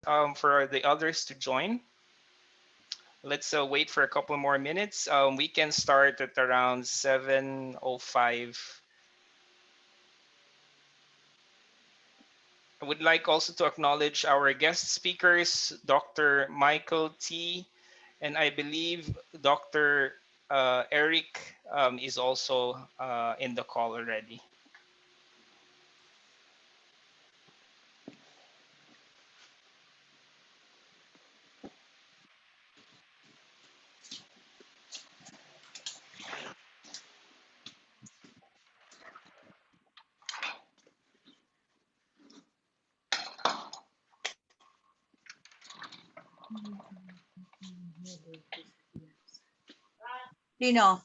for the others to join. Let's wait for a couple more minutes. We can start at around 7:05. I would like also to acknowledge our guest speakers, Dr. Michael T. And I believe Dr. Eric is also in the call already. Dino.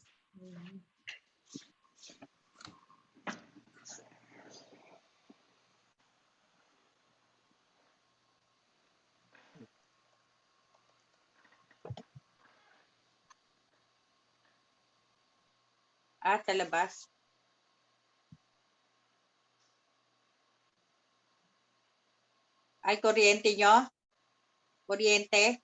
Sa labas. Ay, kuryente nyo? Kuryente?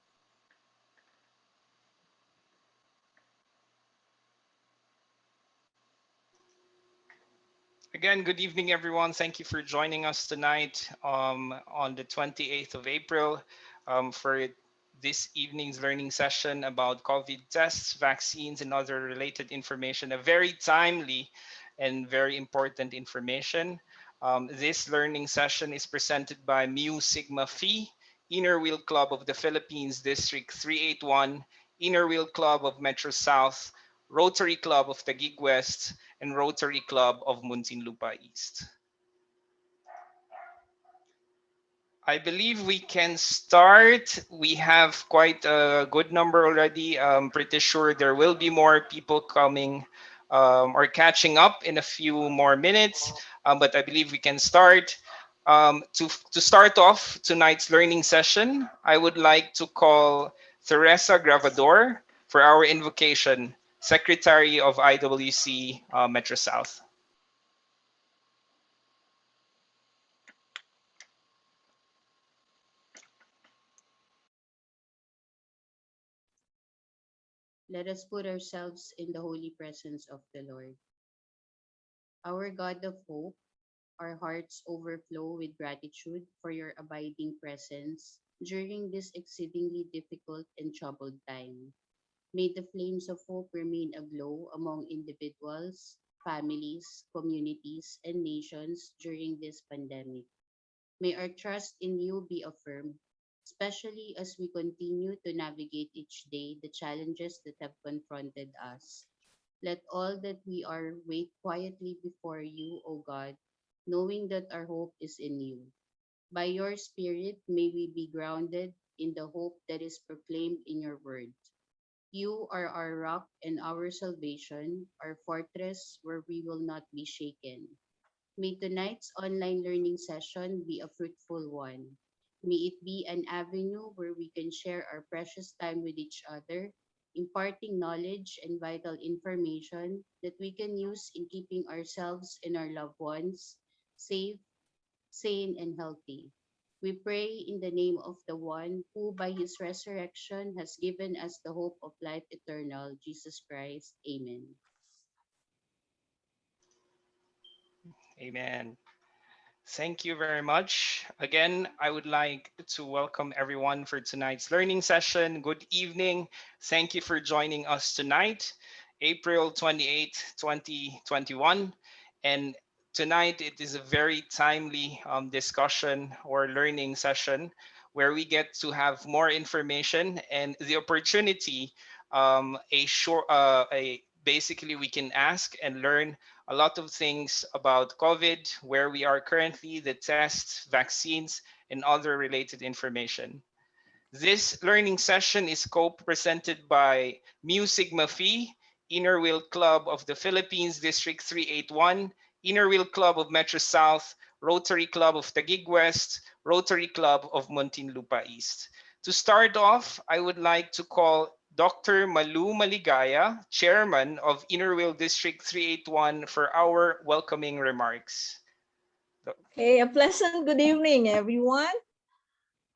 Again, good evening, everyone. Thank you for joining us tonight on the 28th of April for this evening's learning session about COVID tests, vaccines, and other related information. A very timely and very important information. This learning session is presented by Mu Sigma Phi, Inner Wheel Club of the Philippines, District 381, Inner Wheel Club of Metro South, Rotary Club of Taguig West, and Rotary Club of Muntinlupa East. I believe we can start. We have quite a good number already. I'm pretty sure there will be more people coming or catching up in a few more minutes, but I believe we can start. To start off tonight's learning session, I would like to call Teresa Gravador for our invocation, Secretary of IWC Metro South. Let us put ourselves in the holy presence of the Lord. Our God of hope, our hearts overflow with gratitude for your abiding presence during this exceedingly difficult and troubled time. May the flames of hope remain aglow among individuals, families, communities, and nations during this pandemic. May our trust in you be affirmed, especially as we continue to navigate each day the challenges that have confronted us. Let all that we are wait quietly before you, O God, knowing that our hope is in you. By your Spirit, may we be grounded in the hope that is proclaimed in your word. You are our rock and our salvation, our fortress where we will not be shaken. May tonight's online learning session be a fruitful one. May it be an avenue where we can share our precious time with each other, imparting knowledge and vital information that we can use in keeping ourselves and our loved ones safe, sane, and healthy. We pray in the name of the one who, by his resurrection, has given us the hope of life eternal, Jesus Christ. Amen. Amen. Thank you very much. Again, I would like to welcome everyone for tonight's learning session. Good evening. Thank you for joining us tonight, April 28th, 2021. And tonight it is a very timely discussion or learning session where we get to have more information and the opportunity basically we can ask and learn a lot of things about COVID, where we are currently, the tests, vaccines, and other related information. This learning session is co-presented by Mu Sigma Phi, Inner Wheel Club of the Philippines, District 381, Inner Wheel Club of Metro South, Rotary Club of Taguig West, Rotary Club of Muntinlupa East. To start off, I would like to call Dr. Malu Maligaya, Chairman of Inner Wheel District 381, for our welcoming remarks. Okay, a pleasant good evening, everyone.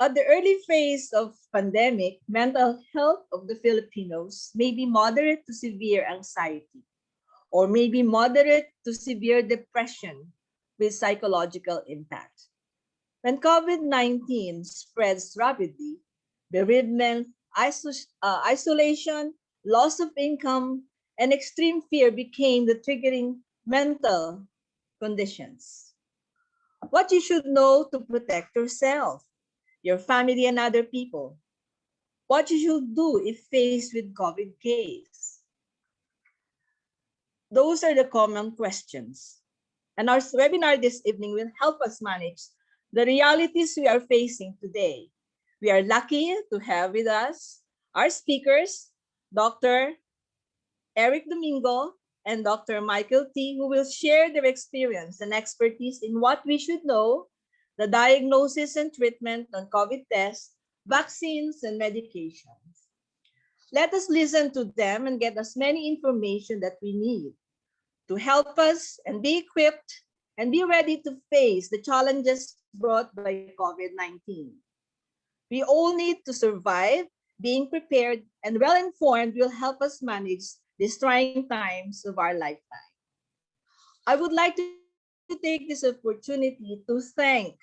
At the early phase of pandemic, mental health of the Filipinos may be moderate to severe anxiety or maybe moderate to severe depression with psychological impact. When COVID-19 spreads rapidly, bereavement, isolation, loss of income, and extreme fear became the triggering mental conditions. What you should know to protect yourself, your family, and other people. What you should do if faced with COVID case. Those are the common questions. And our webinar this evening will help us manage the realities we are facing today. We are lucky to have with us our speakers, Dr. Eric Domingo and Dr. Michael T, who will share their experience and expertise in what we should know, the diagnosis and treatment on COVID tests, vaccines, and medications. Let us listen to them and get as many information that we need to help us and be equipped and be ready to face the challenges brought by COVID-19. We all need to survive. Being prepared and well-informed will help us manage these trying times of our lifetime. I would like to take this opportunity to thank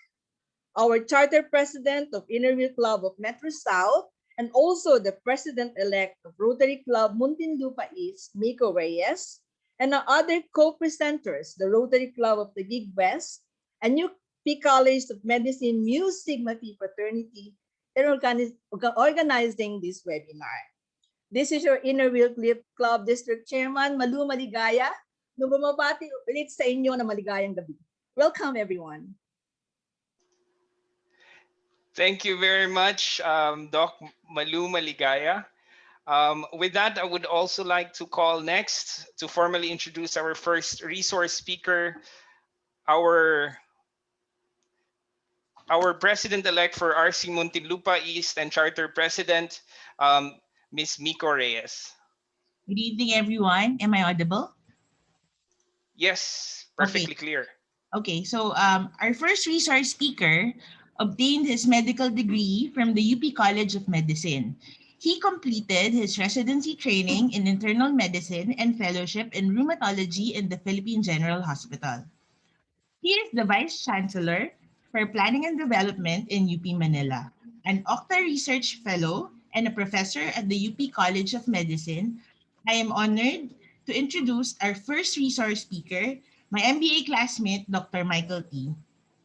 our Charter President of Innerview Club of Metro South and also the President-elect of Rotary Club Muntinlupa East, Miko Reyes, and our other co-presenters, the Rotary Club of Taguig West and UP College of Medicine Mu Sigma Phi Fraternity in organizing this webinar. This is your Innerview Club District Chairman, Malu Maligaya, na bumabati ulit sa inyo na maligayang gabi. Welcome, everyone. Thank you very much, Doc Malu Maligaya. With that, I would also like to call next to formally introduce our first resource speaker, our President-elect for RC Muntinlupa East and Charter President, Ms. Miko Reyes. Good evening, everyone. Am I audible? Yes, perfectly clear. Okay, so our first resource speaker obtained his medical degree from the UP College of Medicine. He completed his residency training in internal medicine and fellowship in rheumatology in the Philippine General Hospital. He is the Vice Chancellor for Planning and Development in UP Manila, an Octa Research Fellow, and a professor at the UP College of Medicine. I am honored to introduce our first resource speaker, my MBA classmate, Dr. Michael T.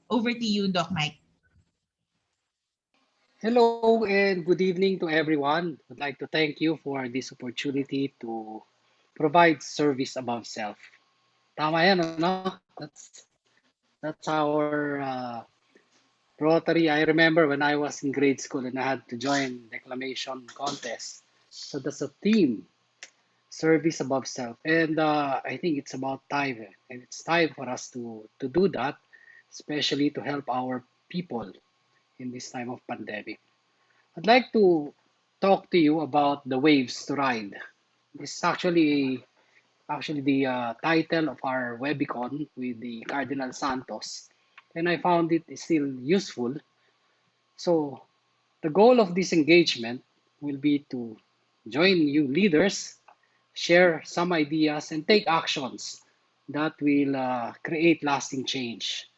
Over to you, Doc Mike. Hello and good evening to everyone. I'd like to thank you for this opportunity to provide service above self. Tama yan, ano? That's our Rotary. I remember when I was in grade school and I had to join declamation contest. So that's a theme, service above self. And I think it's about time. And it's time for us to do that, especially to help our people in this time of pandemic. I'd like to talk to you about the waves to ride. This is actually the title of our webicon with the Cardinal Santos, and I found it still useful. So the goal of this engagement will be to join you leaders, share some ideas, and take actions that will create lasting change.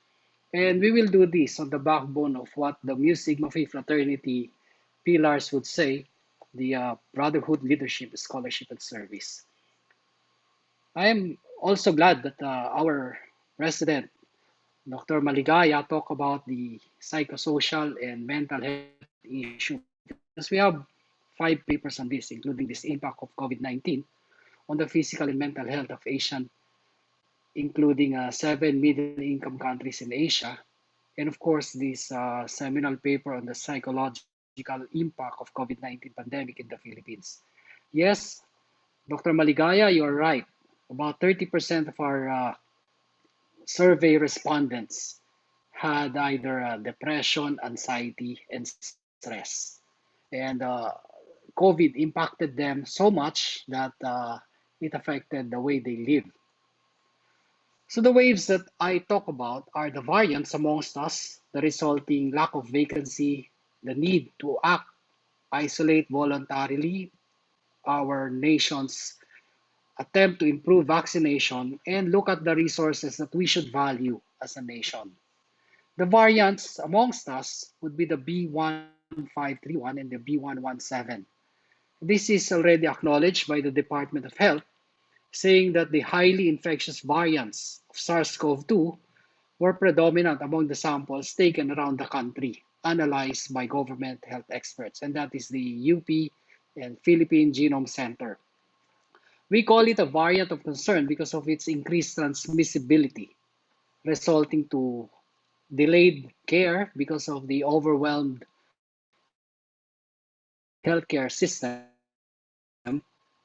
And we will do this on the backbone of what the Mu Sigma Phi Fraternity pillars would say, the brotherhood, leadership, scholarship, and service. I am also glad that our president, Dr. Maligaya, talked about the psychosocial and mental health issue because we have 5 papers on this, including this impact of COVID-19 on the physical and mental health of Asian, including 7 middle-income countries in Asia, and of course this seminal paper on the psychological impact of COVID-19 pandemic in the Philippines. Yes, Dr. Maligaya, you are right. About 30% of our survey respondents had either depression, anxiety, and stress. And COVID impacted them so much that it affected the way they live. So the waves that I talk about are the variants amongst us, the resulting lack of vacancy, the need to act, isolate voluntarily, our nation's attempt to improve vaccination, and look at the resources that we should value as a nation. The variants amongst us would be the B1531 and the B117. This is already acknowledged by the Department of Health, saying that the highly infectious variants of SARS-CoV-2 were predominant among the samples taken around the country, analyzed by government health experts, and that is the UP and Philippine Genome Center. We call it a variant of concern because of its increased transmissibility, resulting to delayed care because of the overwhelmed healthcare system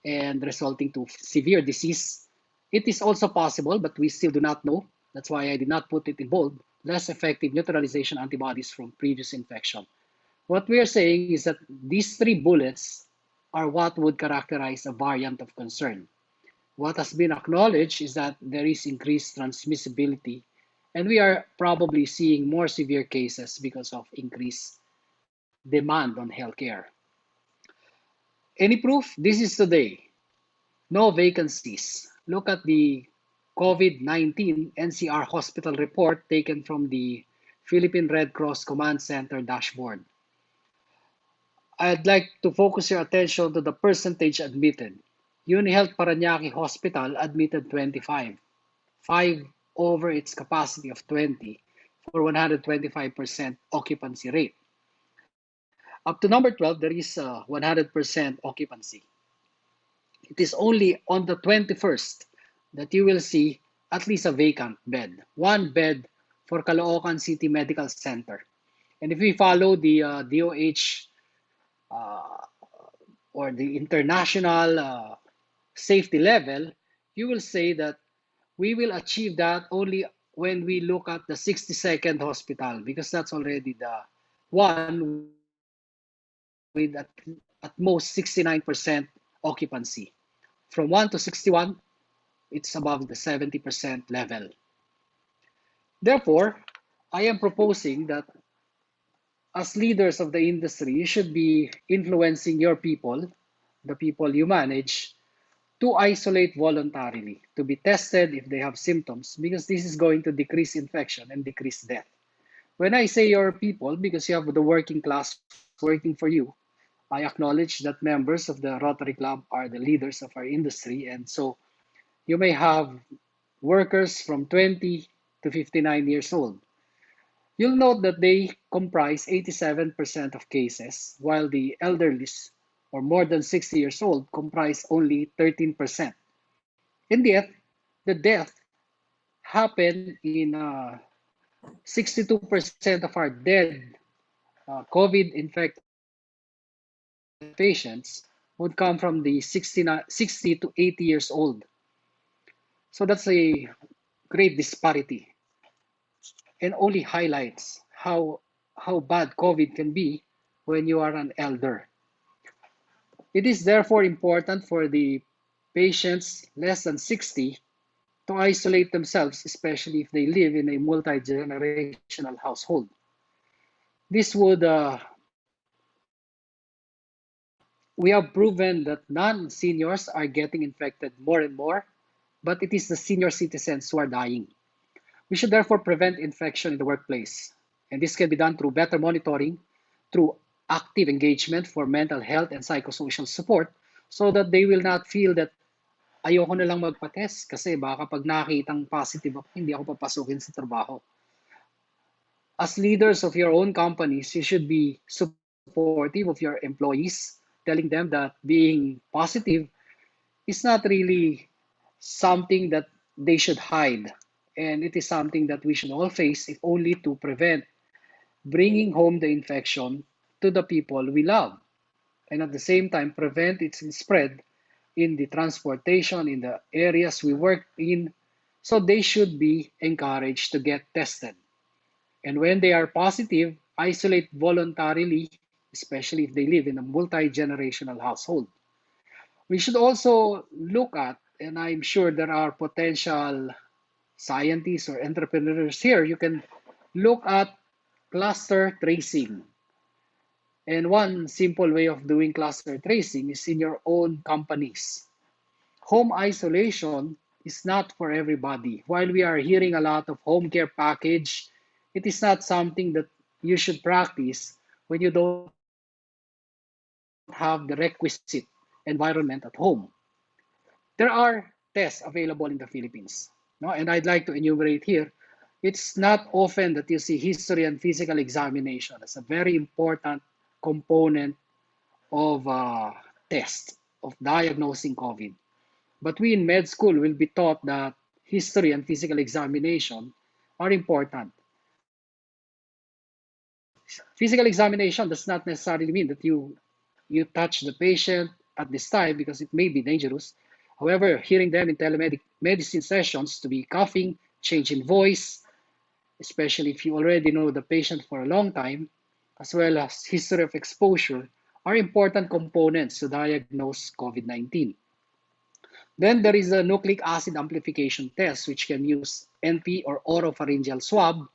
and resulting to severe disease. It is also possible, but we still do not know. That's why I did not put it in bold, less effective neutralization antibodies from previous infection. What we are saying is that these three bullets are what would characterize a variant of concern. What has been acknowledged is that there is increased transmissibility, and we are probably seeing more severe cases because of increased demand on healthcare. Any proof? This is today. No vacancies. Look at the COVID-19 NCR hospital report taken from the Philippine Red Cross Command Center dashboard. I'd like to focus your attention to the percentage admitted. UniHealth Parañaque Hospital admitted 25, 5 over its capacity of 20 for 125% occupancy rate. Up to number 12, there is 100% occupancy. It is only on the 21st that you will see at least a vacant bed, one bed for Caloocan City Medical Center. And if we follow the DOH uh, or the international safety level, you will say that we will achieve that only when we look at the 62nd hospital, because that's already the one with at most 69% occupancy. From 1 to 61, it's above the 70% level. Therefore, I am proposing that as leaders of the industry, you should be influencing your people, the people you manage, to isolate voluntarily, to be tested if they have symptoms, because this is going to decrease infection and decrease death. When I say your people, because you have the working class working for you, I acknowledge that members of the Rotary Club are the leaders of our industry, and so you may have workers from 20 to 59 years old. You'll note that they comprise 87% of cases, while the elderly or more than 60 years old comprise only 13%. And yet, the death happened in 62% of our dead COVID-infected patients would come from the 60 to 80 years old. So that's a great disparity and only highlights how bad COVID can be when you are an elder. It is therefore important for the patients less than 60 to isolate themselves, especially if they live in a multi-generational household. This would, we have proven that non-seniors are getting infected more and more, but it is the senior citizens who are dying. We should therefore prevent infection in the workplace. And this can be done through better monitoring, through active engagement for mental health and psychosocial support, so that they will not feel that ayoko na lang magpa-test kasi baka pag nakitang positive ako, hindi ako papasukin sa trabaho. As leaders of your own companies, you should be supportive of your employees, telling them that being positive is not really something that they should hide. And it is something that we should all face, if only to prevent bringing home the infection to the people we love. And at the same time, prevent its spread in the transportation, in the areas we work in. So they should be encouraged to get tested. And when they are positive, isolate voluntarily, especially if they live in a multi-generational household. We should also look at, and I'm sure there are potential scientists or entrepreneurs here, you can look at cluster tracing. And one simple way of doing cluster tracing is in your own companies. Home isolation is not for everybody. While we are hearing a lot of home care package, it is not something that you should practice when you don't have the requisite environment at home. There are tests available in the Philippines. No? And I'd like to enumerate here. It's not often that you see history and physical examination as a very important component of test of diagnosing COVID. But we in med school will be taught that history and physical examination are important. Physical examination does not necessarily mean that you touch the patient at this time because it may be dangerous. However, hearing them in medicine sessions to be coughing, change in voice, especially if you already know the patient for a long time, as well as history of exposure, are important components to diagnose COVID-19. Then there is a nucleic acid amplification test, which can use NP or oropharyngeal swab,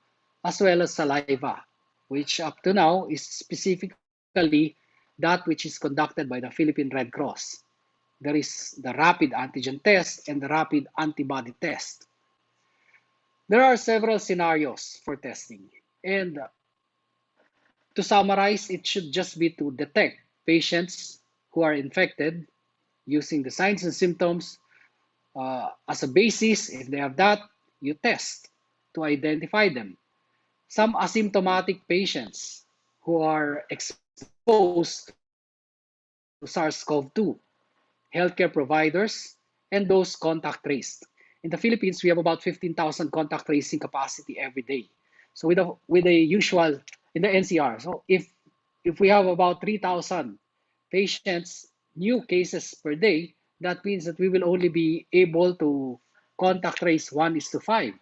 as well as saliva, which up to now is specifically that which is conducted by the Philippine Red Cross. There is the rapid antigen test and the rapid antibody test. There are several scenarios for testing. And to summarize, it should just be to detect patients who are infected using the signs and symptoms as a basis. If they have that, you test to identify them. Some asymptomatic patients who are exposed to SARS-CoV-2, healthcare providers, and those contact traced. In the Philippines, we have about 15,000 contact tracing capacity every day. So with a usual in the NCR, so if we have about 3,000 patients, new cases per day, that means that we will only be able to contact trace 1:5.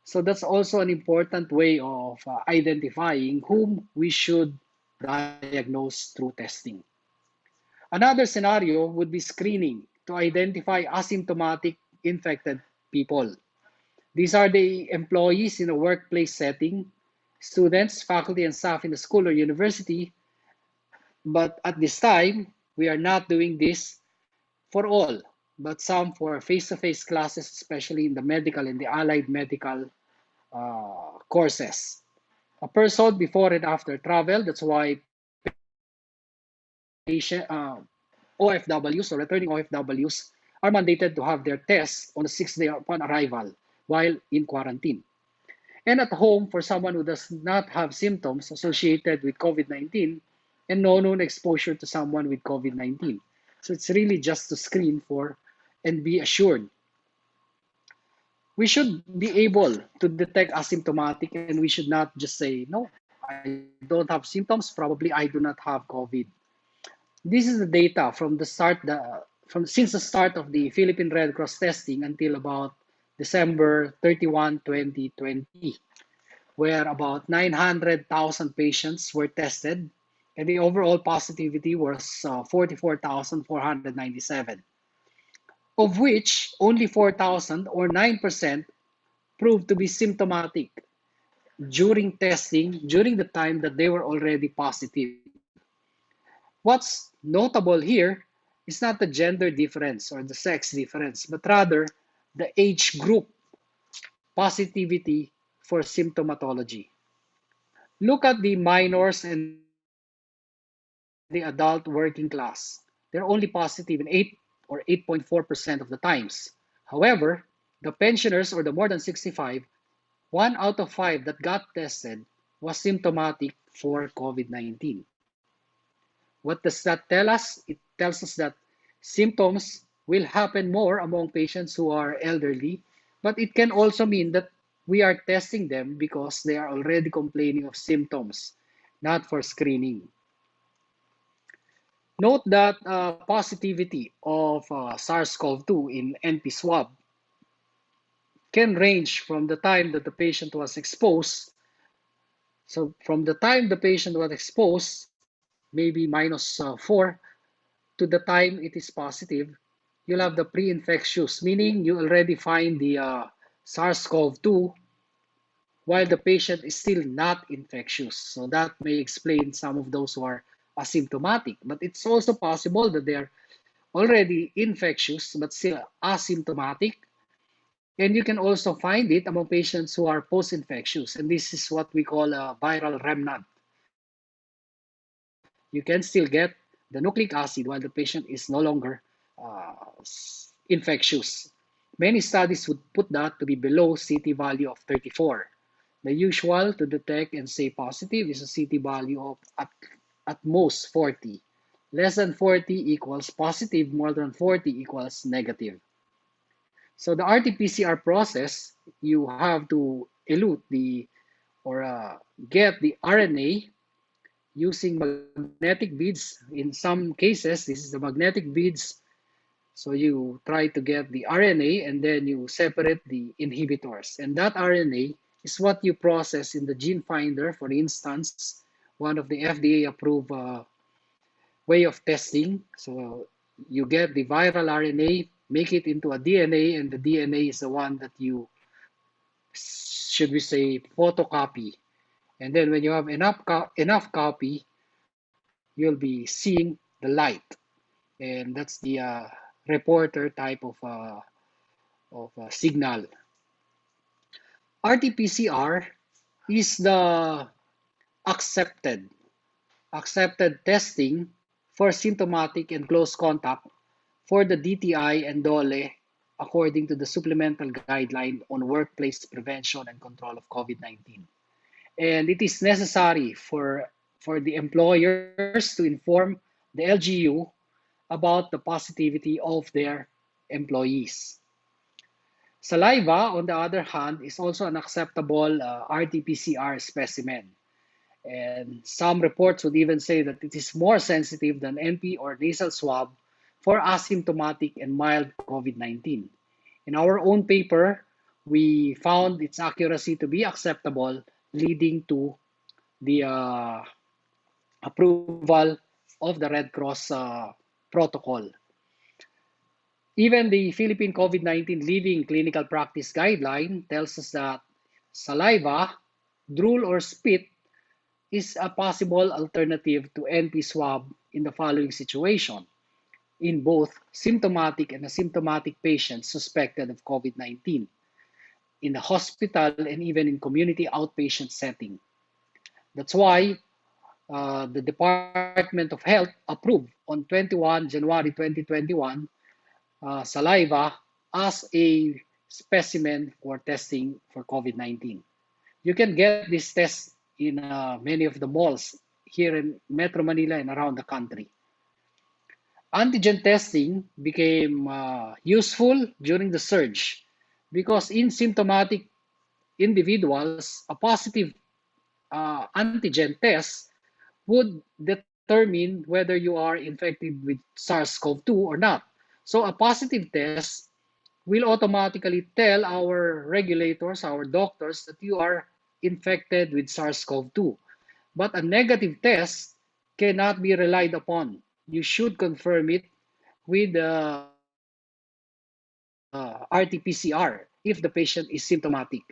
So that's also an important way of identifying whom we should diagnose through testing. Another scenario would be screening to identify asymptomatic infected people. These are the employees in a workplace setting, students, faculty, and staff in the school or university. But at this time, we are not doing this for all, but some for face-to-face classes, especially in the medical and the allied medical courses. A person before and after travel, that's why OFWs or returning OFWs are mandated to have their tests on the 6th day upon arrival while in quarantine. And at home, for someone who does not have symptoms associated with COVID-19 and no known exposure to someone with COVID-19. So it's really just to screen for and be assured. We should be able to detect asymptomatic and we should not just say, no, I don't have symptoms, probably I do not have COVID. This is the data from since the start of the Philippine Red Cross testing until about December 31, 2020, where about 900,000 patients were tested, and the overall positivity was 44,497, of which only 4,000 or 9% proved to be symptomatic during testing during the time that they were already positive. What's notable here is not the gender difference or the sex difference, but rather the age group positivity for symptomatology. Look at the minors and the adult working class. They're only positive in 8 or 8.4% of the times. However, the pensioners or the more than 65, 1 out of 5 that got tested was symptomatic for COVID-19. What does that tell us? It tells us that symptoms will happen more among patients who are elderly, but it can also mean that we are testing them because they are already complaining of symptoms, not for screening. Note that positivity of SARS-CoV-2 in NP swab can range from the time that the patient was exposed. So from the time the patient was exposed, maybe -4, to the time it is positive, you'll have the pre-infectious, meaning you already find the SARS-CoV-2 while the patient is still not infectious. So that may explain some of those who are asymptomatic. But it's also possible that they're already infectious but still asymptomatic. And you can also find it among patients who are post-infectious. And this is what we call a viral remnant. You can still get the nucleic acid while the patient is no longer infectious. Many studies would put that to be below CT value of 34. The usual to detect and say positive is a CT value of at most 40. Less than 40 equals positive, more than 40 equals negative. So the RT-PCR process, you have to elute or get the RNA using magnetic beads. In some cases, this is the magnetic beads. So you try to get the RNA and then you separate the inhibitors. And that RNA is what you process in the gene finder, for instance, one of the FDA approved way of testing. So you get the viral RNA, make it into a DNA, and the DNA is the one that you, should we say, photocopy. And then when you have enough copy, you'll be seeing the light. And that's the reporter type of signal. RT-PCR is the accepted accepted testing for symptomatic and close contact for the DTI and DOLE according to the supplemental guideline on workplace prevention and control of COVID-19. And it is necessary for the employers to inform the LGU about the positivity of their employees. Saliva, on the other hand, is also an acceptable RT-PCR specimen. And some reports would even say that it is more sensitive than NP or nasal swab for asymptomatic and mild COVID-19. In our own paper, we found its accuracy to be acceptable, leading to the approval of the Red Cross protocol. Even the Philippine COVID-19 Living Clinical Practice Guideline tells us that saliva, drool, or spit is a possible alternative to NP swab in the following situation: in both symptomatic and asymptomatic patients suspected of COVID-19, in the hospital, and even in community outpatient setting. That's why the Department of Health approved on 21 January 2021 saliva as a specimen for testing for COVID-19. You can get this test in many of the malls here in Metro Manila and around the country. Antigen testing became useful during the surge because in symptomatic individuals, a positive antigen test would determine whether you are infected with SARS-CoV-2 or not. So a positive test will automatically tell our regulators, our doctors, that you are infected with SARS-CoV-2. But a negative test cannot be relied upon. You should confirm it with RT-PCR if the patient is symptomatic.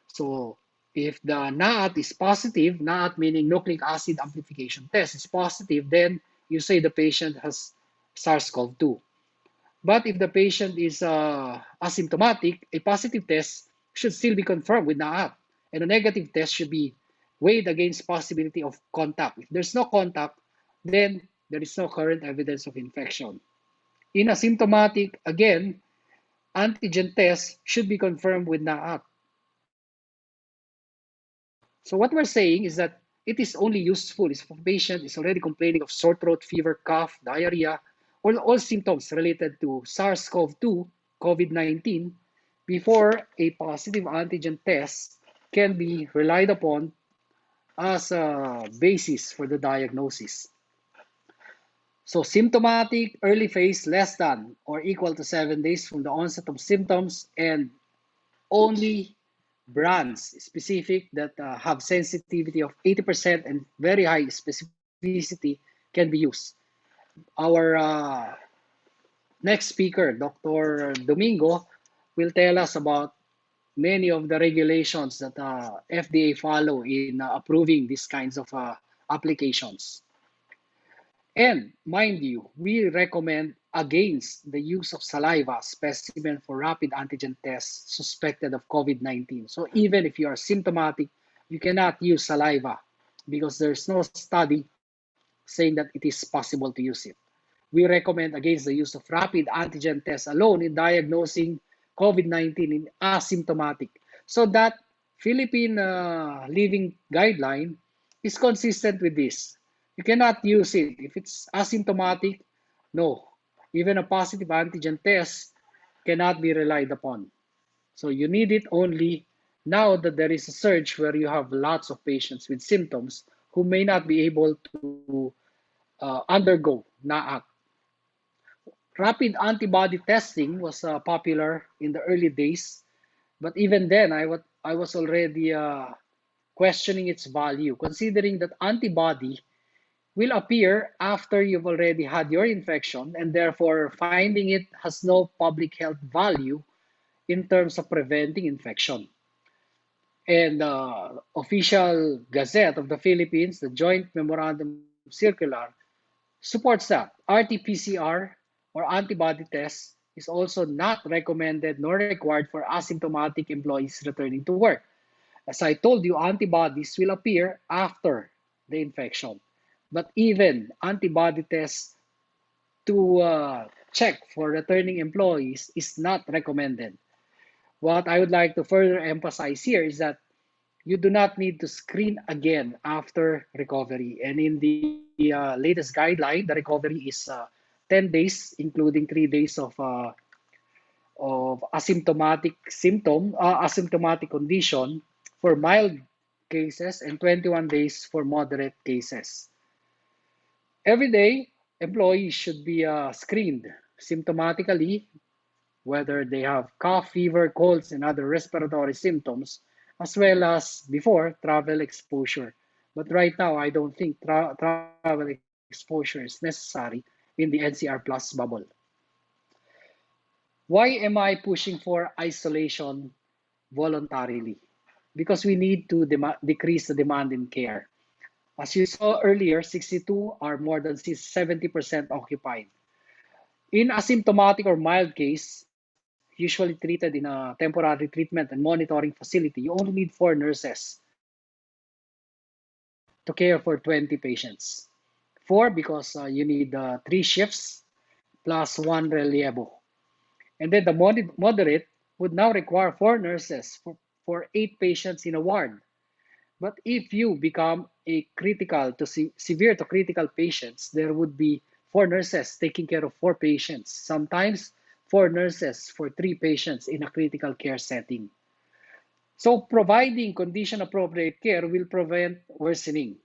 So if the NAAT is positive, NAAT meaning nucleic acid amplification test is positive, then you say the patient has SARS-CoV-2. But if the patient is asymptomatic, a positive test should still be confirmed with NAAT, and a negative test should be weighed against possibility of contact. If there's no contact, then there is no current evidence of infection. In asymptomatic, again, antigen test should be confirmed with NAAT. So what we're saying is that it is only useful if a patient is already complaining of sore throat, fever, cough, diarrhea, or all symptoms related to SARS-CoV-2, COVID-19, before a positive antigen test can be relied upon as a basis for the diagnosis. So symptomatic, early phase, less than or equal to 7 days from the onset of symptoms, and only brands specific that have sensitivity of 80% and very high specificity can be used. Our next speaker, Dr. Domingo, will tell us about many of the regulations that FDA follow in approving these kinds of applications. And mind you, we recommend against the use of saliva specimen for rapid antigen tests suspected of COVID-19. So even if you are symptomatic, you cannot use saliva because there's no study saying that it is possible to use it. We recommend against the use of rapid antigen tests alone in diagnosing COVID-19 in asymptomatic. So that Philippine living guideline is consistent with this. You cannot use it. If it's asymptomatic, no. Even a positive antigen test cannot be relied upon. So you need it only now that there is a surge where you have lots of patients with symptoms who may not be able to undergo NAAC. Rapid antibody testing was popular in the early days, but even then I was already questioning its value, considering that antibody will appear after you've already had your infection, and therefore finding it has no public health value in terms of preventing infection. And the official Gazette of the Philippines, the Joint Memorandum Circular, supports that. RT-PCR or antibody test is also not recommended nor required for asymptomatic employees returning to work. As I told you, antibodies will appear after the infection. But even antibody tests to check for returning employees is not recommended. What I would like to further emphasize here is that you do not need to screen again after recovery. And in the latest guideline, the recovery is 10 days, including 3 days of asymptomatic condition for mild cases and 21 days for moderate cases. Every day, employees should be screened symptomatically, whether they have cough, fever, colds, and other respiratory symptoms, as well as before travel exposure. But right now, I don't think travel exposure is necessary in the NCR Plus bubble. Why am I pushing for isolation voluntarily? Because we need to decrease the demand in care. As you saw earlier, 62 are more than 70% occupied. In asymptomatic or mild case, usually treated in a temporary treatment and monitoring facility, you only need 4 nurses to care for 20 patients. 4 because you need 3 shifts plus 1 relievo. And then the moderate would now require 4 nurses for 8 patients in a ward. But if you become a critical to severe to critical patients, there would be 4 nurses taking care of 4 patients, sometimes 4 nurses for 3 patients in a critical care setting. So providing condition-appropriate care will prevent worsening,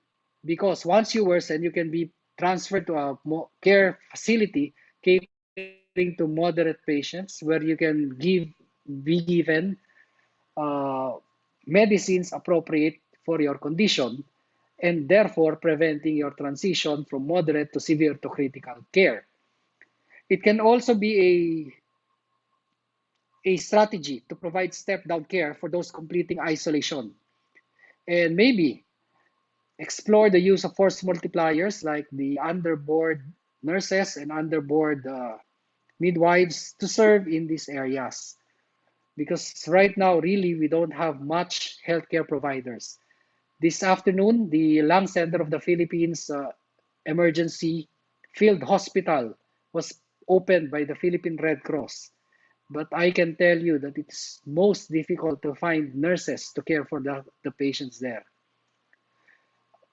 because once you worsen, you can be transferred to a care facility catering to moderate patients where you can be given uh, medicines appropriate for your condition, and therefore preventing your transition from moderate to severe to critical care. It can also be a strategy to provide step-down care for those completing isolation. And maybe explore the use of force multipliers like the underboard nurses and underboard midwives to serve in these areas. Because right now, really, we don't have much healthcare providers. This afternoon, the Lung Center of the Philippines Emergency Field Hospital was opened by the Philippine Red Cross. But I can tell you that it's most difficult to find nurses to care for the patients there.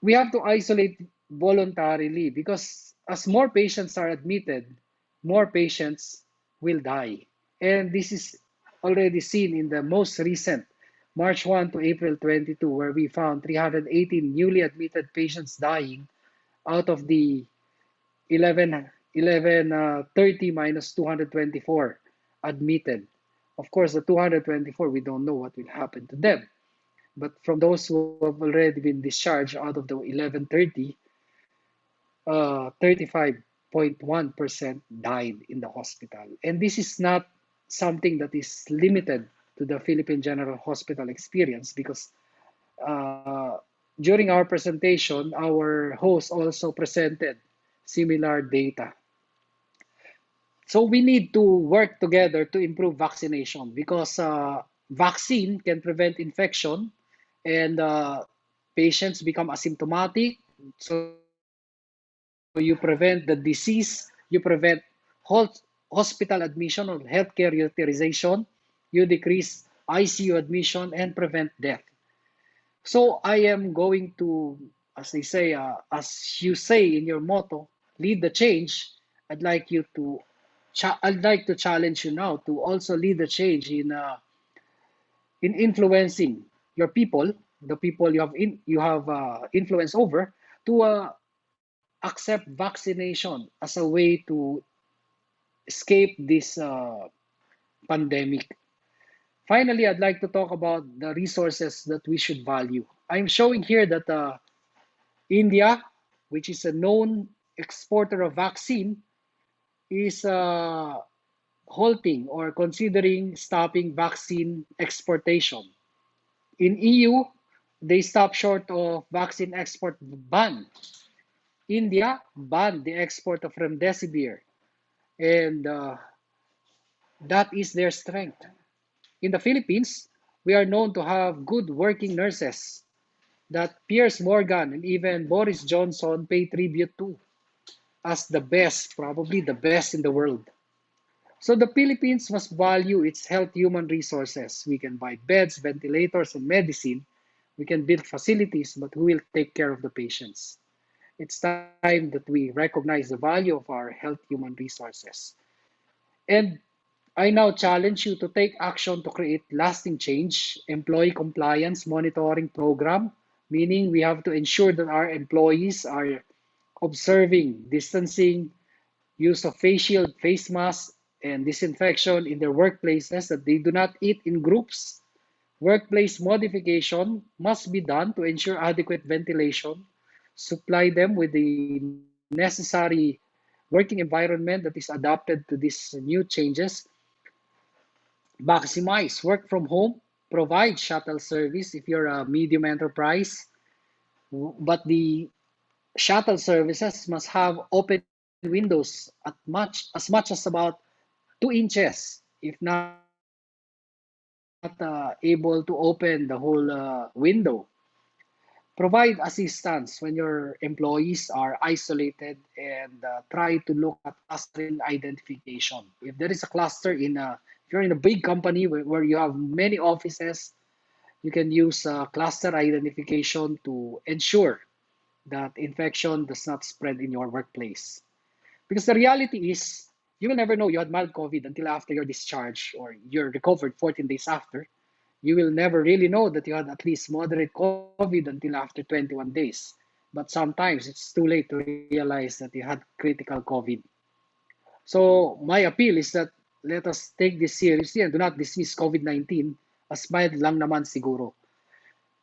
We have to isolate voluntarily because as more patients are admitted, more patients will die. And this is already seen in the most recent March 1 to April 22, where we found 318 newly admitted patients dying out of the 1130 minus 224 admitted. Of course, the 224, we don't know what will happen to them. But from those who have already been discharged out of the 1130, 35.1% died in the hospital. And this is not something that is limited to the Philippine General Hospital experience because uh, during our presentation, our host also presented similar data. So we need to work together to improve vaccination because vaccine can prevent infection and patients become asymptomatic. So you prevent the disease, you prevent hospital admission or healthcare utilization, you decrease ICU admission and prevent death. So I am going to, as they say, as you say in your motto, lead the change. I'd like you to, I'd like to challenge you now to also lead the change in influencing your people, the people you have influence over, to accept vaccination as a way to escape this pandemic. Finally, I'd like to talk about the resources that we should value. I'm showing here that India, which is a known exporter of vaccine, is halting or considering stopping vaccine exportation. In EU, they stopped short of vaccine export ban. India banned the export of remdesivir, and that is their strength. In the Philippines, we are known to have good working nurses that Piers Morgan and even Boris Johnson pay tribute to as the best, probably the best in the world. So the Philippines must value its health human resources. We can buy beds, ventilators, and medicine. We can build facilities, but who will take care of the patients? It's time that we recognize the value of our health human resources. And I now challenge you to take action to create lasting change, employee compliance monitoring program, meaning we have to ensure that our employees are observing distancing, use of face shield, face masks, and disinfection in their workplaces, that they do not eat in groups. Workplace modification must be done to ensure adequate ventilation, supply them with the necessary working environment that is adapted to these new changes, maximize work from home, provide shuttle service if you're a medium enterprise, but the shuttle services must have open windows as much as about 2 inches, if not able to open the whole window. Provide assistance when your employees are isolated and try to look at clustering identification. If there is a cluster if you're in a big company where you have many offices, you can use cluster identification to ensure that infection does not spread in your workplace. Because the reality is, you will never know you had mild COVID until after your discharge or you're recovered 14 days after. You will never really know that you had at least moderate COVID until after 21 days. But sometimes it's too late to realize that you had critical COVID. So my appeal is that let us take this seriously and do not dismiss COVID-19 as mild lang naman siguro.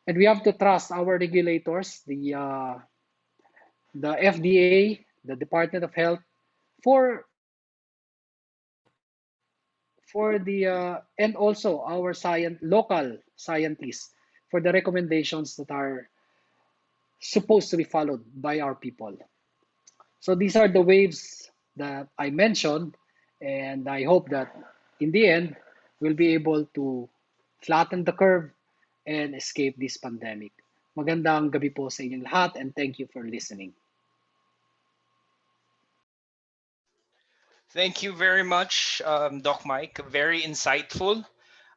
And we have to trust our regulators, the FDA, the Department of Health, for and also our local scientists for the recommendations that are supposed to be followed by our people. So these are the waves that I mentioned, and I hope that in the end we'll be able to flatten the curve and escape this pandemic. Magandang gabi po sa inyong lahat, and thank you for listening. Thank you very much, Doc Mike. Very insightful.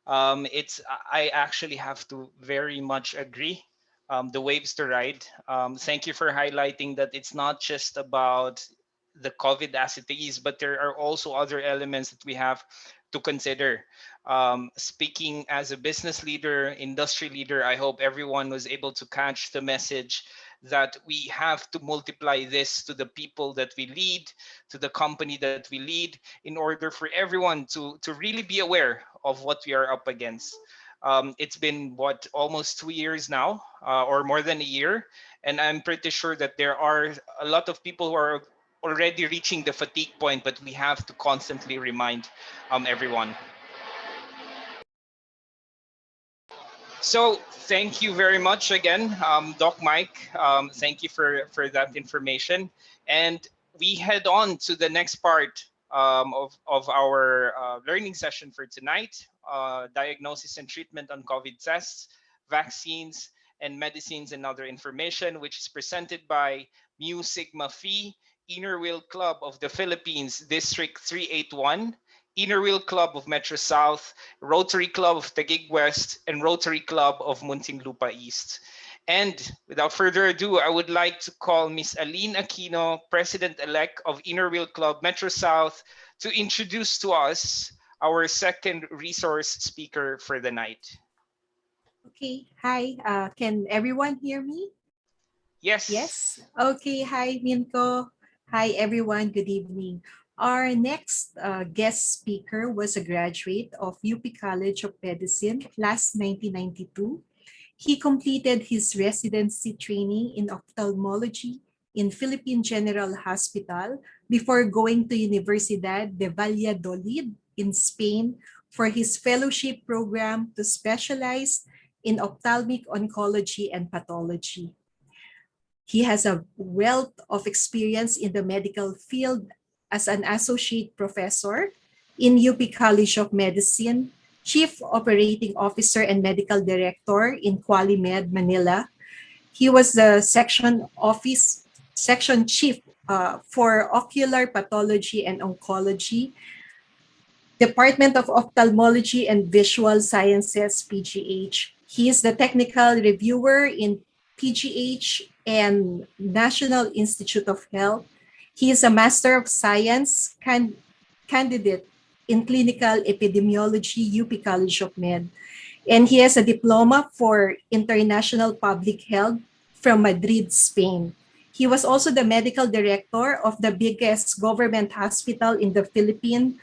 It's I actually have to very much agree. The waves to ride. Thank you for highlighting that it's not just about the COVID as it is, but there are also other elements that we have to consider. Speaking as a business leader, industry leader, I hope everyone was able to catch the message that we have to multiply this to the people that we lead, to the company that we lead, in order for everyone to really be aware of what we are up against. It's been what, almost 2 years now, or more than a year, and I'm pretty sure that there are a lot of people who are already reaching the fatigue point, but we have to constantly remind everyone. So thank you very much again, Doc Mike. Thank you for that information. And we head on to the next part of our learning session for tonight, diagnosis and treatment on COVID tests, vaccines, and medicines and other information, which is presented by Mu Sigma Phi, Inner Wheel Club of the Philippines, District 381, Inner Wheel Club of Metro South, Rotary Club of Taguig West, and Rotary Club of Muntinlupa East. And without further ado, I would like to call Miss Aline Aquino, President-elect of Inner Wheel Club Metro South, to introduce to us our second resource speaker for the night. Okay, hi. Can everyone hear me? Yes. Yes. Okay, hi, Minko. Hi, everyone. Good evening. Our next guest speaker was a graduate of UP College of Medicine, class 1992. He completed his residency training in ophthalmology in Philippine General Hospital before going to Universidad de Valladolid in Spain for his fellowship program to specialize in ophthalmic oncology and pathology. He has a wealth of experience in the medical field as an associate professor in UP College of Medicine, chief operating officer and medical director in QualiMed Manila. He was the section chief for ocular pathology and oncology, Department of Ophthalmology and Visual Sciences, PGH. He is the technical reviewer in PGH and National Institute of Health. He is a Master of Science candidate in clinical epidemiology, UP College of Med. And he has a diploma for international public health from Madrid, Spain. He was also the medical director of the biggest government hospital in the Philippine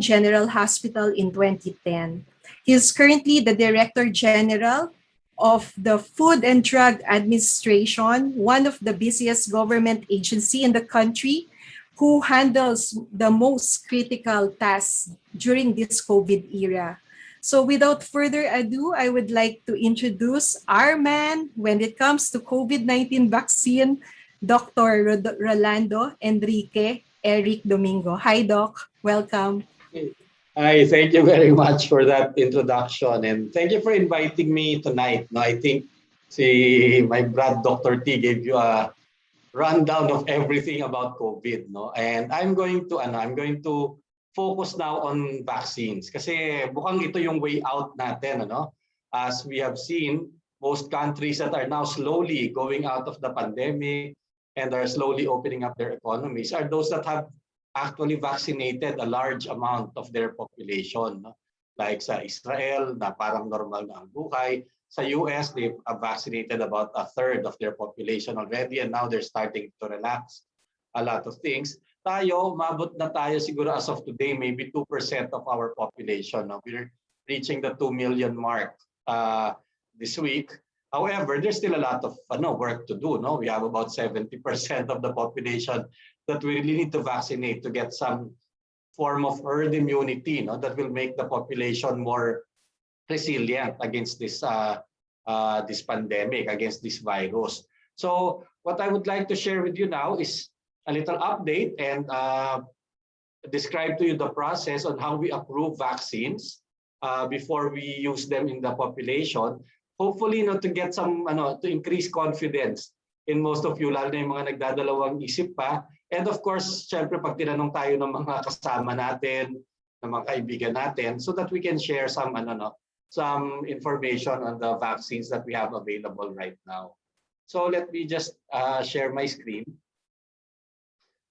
General Hospital in 2010. He is currently the Director General of the Food and Drug Administration, one of the busiest government agency in the country, who handles the most critical tasks during this COVID era. So without further ado, I would like to introduce our man when it comes to COVID-19 vaccine, Dr. Rolando Enrique Eric Domingo. Hi, Doc. Welcome. Hi, thank you very much for that introduction, and thank you for inviting me tonight. No, I think my brother Dr. T gave you a rundown of everything about COVID, no? And I'm going to focus now on vaccines kasi mukhang ito yung way out natin, ano? As we have seen, most countries that are now slowly going out of the pandemic and are slowly opening up their economies are those that have actually vaccinated a large amount of their population, no? Like sa Israel, na parang normal na ang buhay. Sa US, they've vaccinated about a third of their population already, and now they're starting to relax a lot of things. Tayo, mabot na tayo siguro as of today, maybe 2% of our population. No? We're reaching the 2 million mark this week. However, there's still a lot of work to do. No, we have about 70% of the population that we really need to vaccinate to get some form of herd immunity, no, that will make the population more resilient against this this pandemic, against this virus. So what I would like to share with you now is a little update and describe to you the process on how we approve vaccines before we use them in the population. Hopefully, to get some, to increase confidence in most of you, lalo na yung mga nagdadalawang isip pa. And of course, syempre pag tinanong tayo ng mga kasama natin, ng mga kaibigan natin, so that we can share some, some information on the vaccines that we have available right now. So let me just share my screen.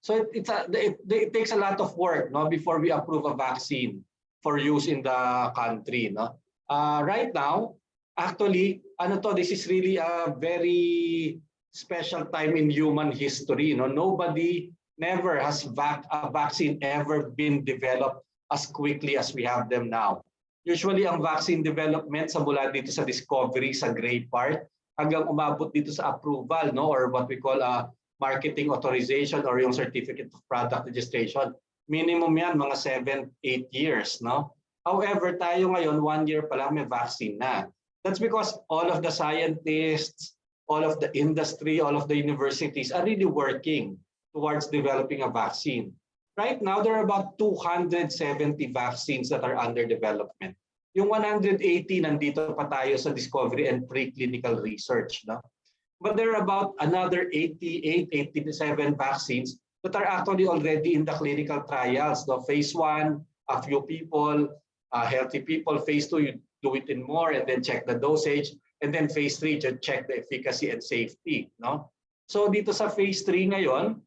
So it takes a lot of work, no, before we approve a vaccine for use in the country, no. Right now, actually, this is really a very special time in human history. No, never has a vaccine ever been developed as quickly as we have them now. Usually, ang vaccine development sa mula dito sa discovery, sa gray part, hanggang umabot dito sa approval, no, or what we call a marketing authorization or yung certificate of product registration. Minimum yan, mga 7-8 years, no? However, tayo ngayon, 1 year pa lang may vaccine na. That's because all of the scientists, all of the industry, all of the universities are really working towards developing a vaccine. Right now, there are about 270 vaccines that are under development. Yung 180, nandito pa tayo sa discovery and preclinical research. No? But there are about another 88, 87 vaccines that are actually already in the clinical trials. No? Phase 1, a few people, healthy people. Phase 2, you do it in more and then check the dosage. And then phase 3, to check the efficacy and safety. No? So dito sa phase 3 ngayon,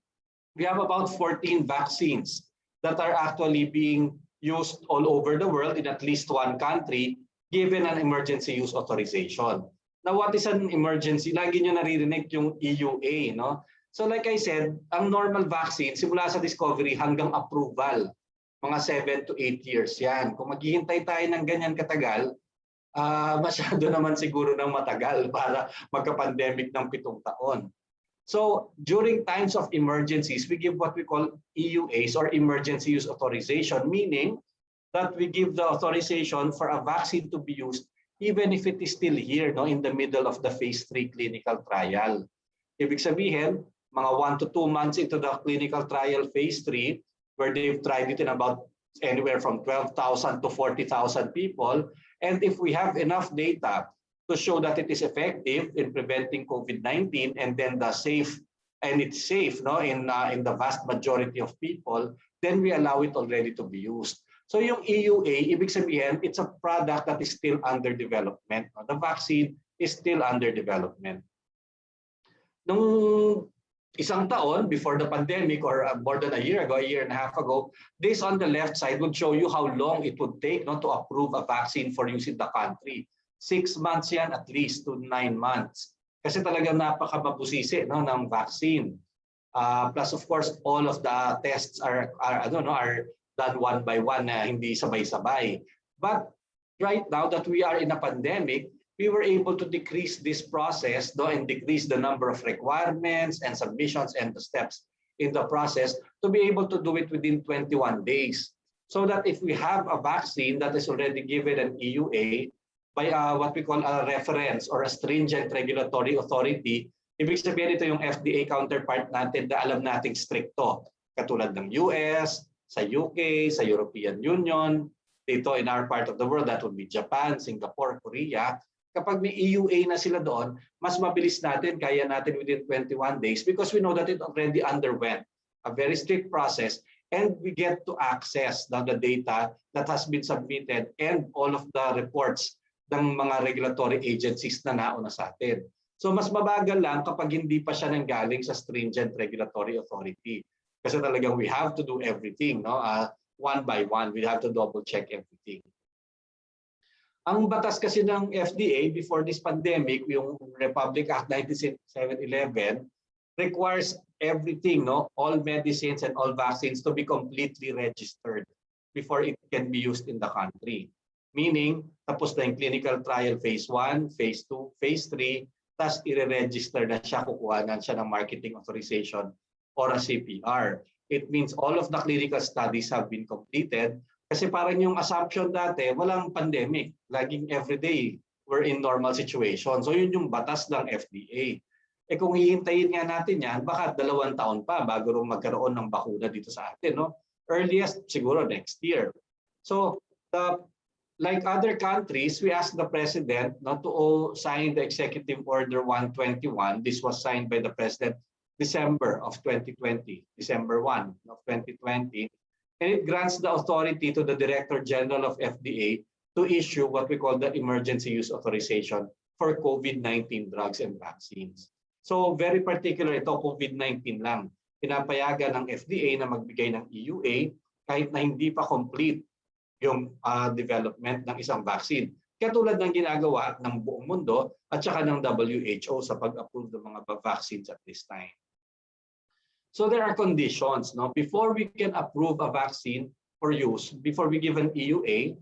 we have about 14 vaccines that are actually being used all over the world in at least one country, given an emergency use authorization. Now, what is an emergency? Lagi nyo naririnig yung EUA, no? So like I said, ang normal vaccine, simula sa discovery hanggang approval, mga 7 to 8 years yan. Kung maghihintay tayo ng ganyan katagal, masyado naman siguro ng matagal para magka-pandemic ng 7 taon. So during times of emergencies, we give what we call EUAs or emergency use authorization, meaning that we give the authorization for a vaccine to be used even if it is still here, no, in the middle of the phase 3 clinical trial. Ibig sabihin, mga 1 to 2 months into the clinical trial phase 3, where they've tried it in about anywhere from 12,000 to 40,000 people, and if we have enough data to show that it is effective in preventing COVID-19 and then it's safe, no, in the vast majority of people, then we allow it already to be used. So yung EUA, ibig sabihin, it's a product that is still under development. The vaccine is still under development. Nung isang taon before the pandemic, or more than a year and a half ago, this on the left side would show you how long it would take, no, to approve a vaccine for use in the country. 6 months yan at least to 9 months. Kasi talagang napakamabusisi, no, ng vaccine. Plus of course, all of the tests are done one by one, hindi sabay-sabay. But right now that we are in a pandemic, we were able to decrease this process, no, and decrease the number of requirements and submissions and the steps in the process to be able to do it within 21 days. So that if we have a vaccine that is already given an EUA by what we call a reference or a stringent regulatory authority, ibig sabihin ito yung FDA counterpart natin na alam nating stricto, katulad ng US, sa UK, sa European Union, dito in our part of the world, that would be Japan, Singapore, Korea. Kapag may EUA na sila doon, mas mabilis natin, kaya natin within 21 days because we know that it already underwent a very strict process and we get to access the data that has been submitted and all of the reports ng mga regulatory agencies na nauna sa atin. So mas mabagal lang kapag hindi pa siya nanggaling sa stringent regulatory authority. Kasi talagang we have to do everything, no? One by one, we have to double check everything. Ang batas kasi ng FDA before this pandemic, yung Republic Act 9711, requires everything, no? All medicines and all vaccines to be completely registered before it can be used in the country. Meaning, tapos na yung clinical trial phase 1, phase 2, phase 3, tapos i-register na siya, kukuhanan siya ng marketing authorization or a CPR. It means all of the clinical studies have been completed kasi parang yung assumption dati, walang pandemic. Laging everyday, we're in normal situation. So yun yung batas ng FDA. Kung hihintayin nga natin yan, baka 2 taon pa bago magkaroon ng bakuna dito sa atin. No? Earliest, siguro next year. So, like other countries, we asked the president not to sign the Executive Order 121. This was signed by the president December of 2020, December 1 of 2020. And it grants the authority to the Director General of FDA to issue what we call the emergency use authorization for COVID-19 drugs and vaccines. So very particular ito, COVID-19 lang. Pinapayagan ng FDA na magbigay ng EUA kahit na hindi pa complete yung development ng isang vaccine. Katulad ng ginagawa ng buong mundo at saka ng WHO sa pag-approve ng mga vaccines at this time. So there are conditions, no? Before we can approve a vaccine for use, before we give an EUA,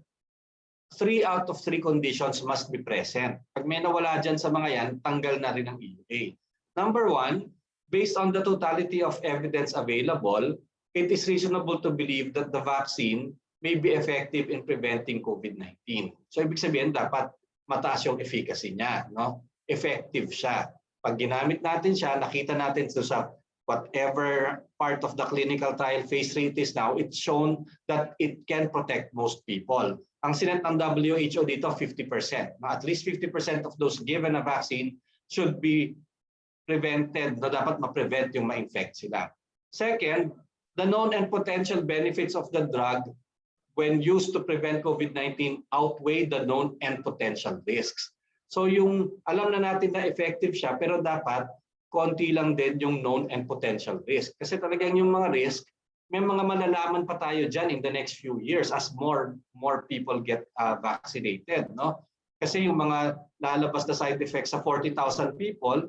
3 out of 3 conditions must be present. Pag may nawala dyan sa mga yan, tanggal na rin ang EUA. Number 1, based on the totality of evidence available, it is reasonable to believe that the vaccine may be effective in preventing COVID-19. So ibig sabihin dapat mataas yung efficacy niya, no? Effective siya. Pag ginamit natin siya, nakita natin sa whatever part of the clinical trial phase 3 it is now, it's shown that it can protect most people. Ang sinet ng WHO dito, 50%. At least 50% of those given a vaccine should be prevented, na dapat ma-prevent yung ma-infect sila. Second, the known and potential benefits of the drug when used to prevent COVID-19 outweigh the known and potential risks. So yung alam na natin na effective siya, pero dapat konti lang din yung known and potential risk. Kasi talagang yung mga risk, may mga malalaman pa tayo dyan in the next few years as more people get vaccinated, no? Kasi yung mga lalabas na side effects sa 40,000 people,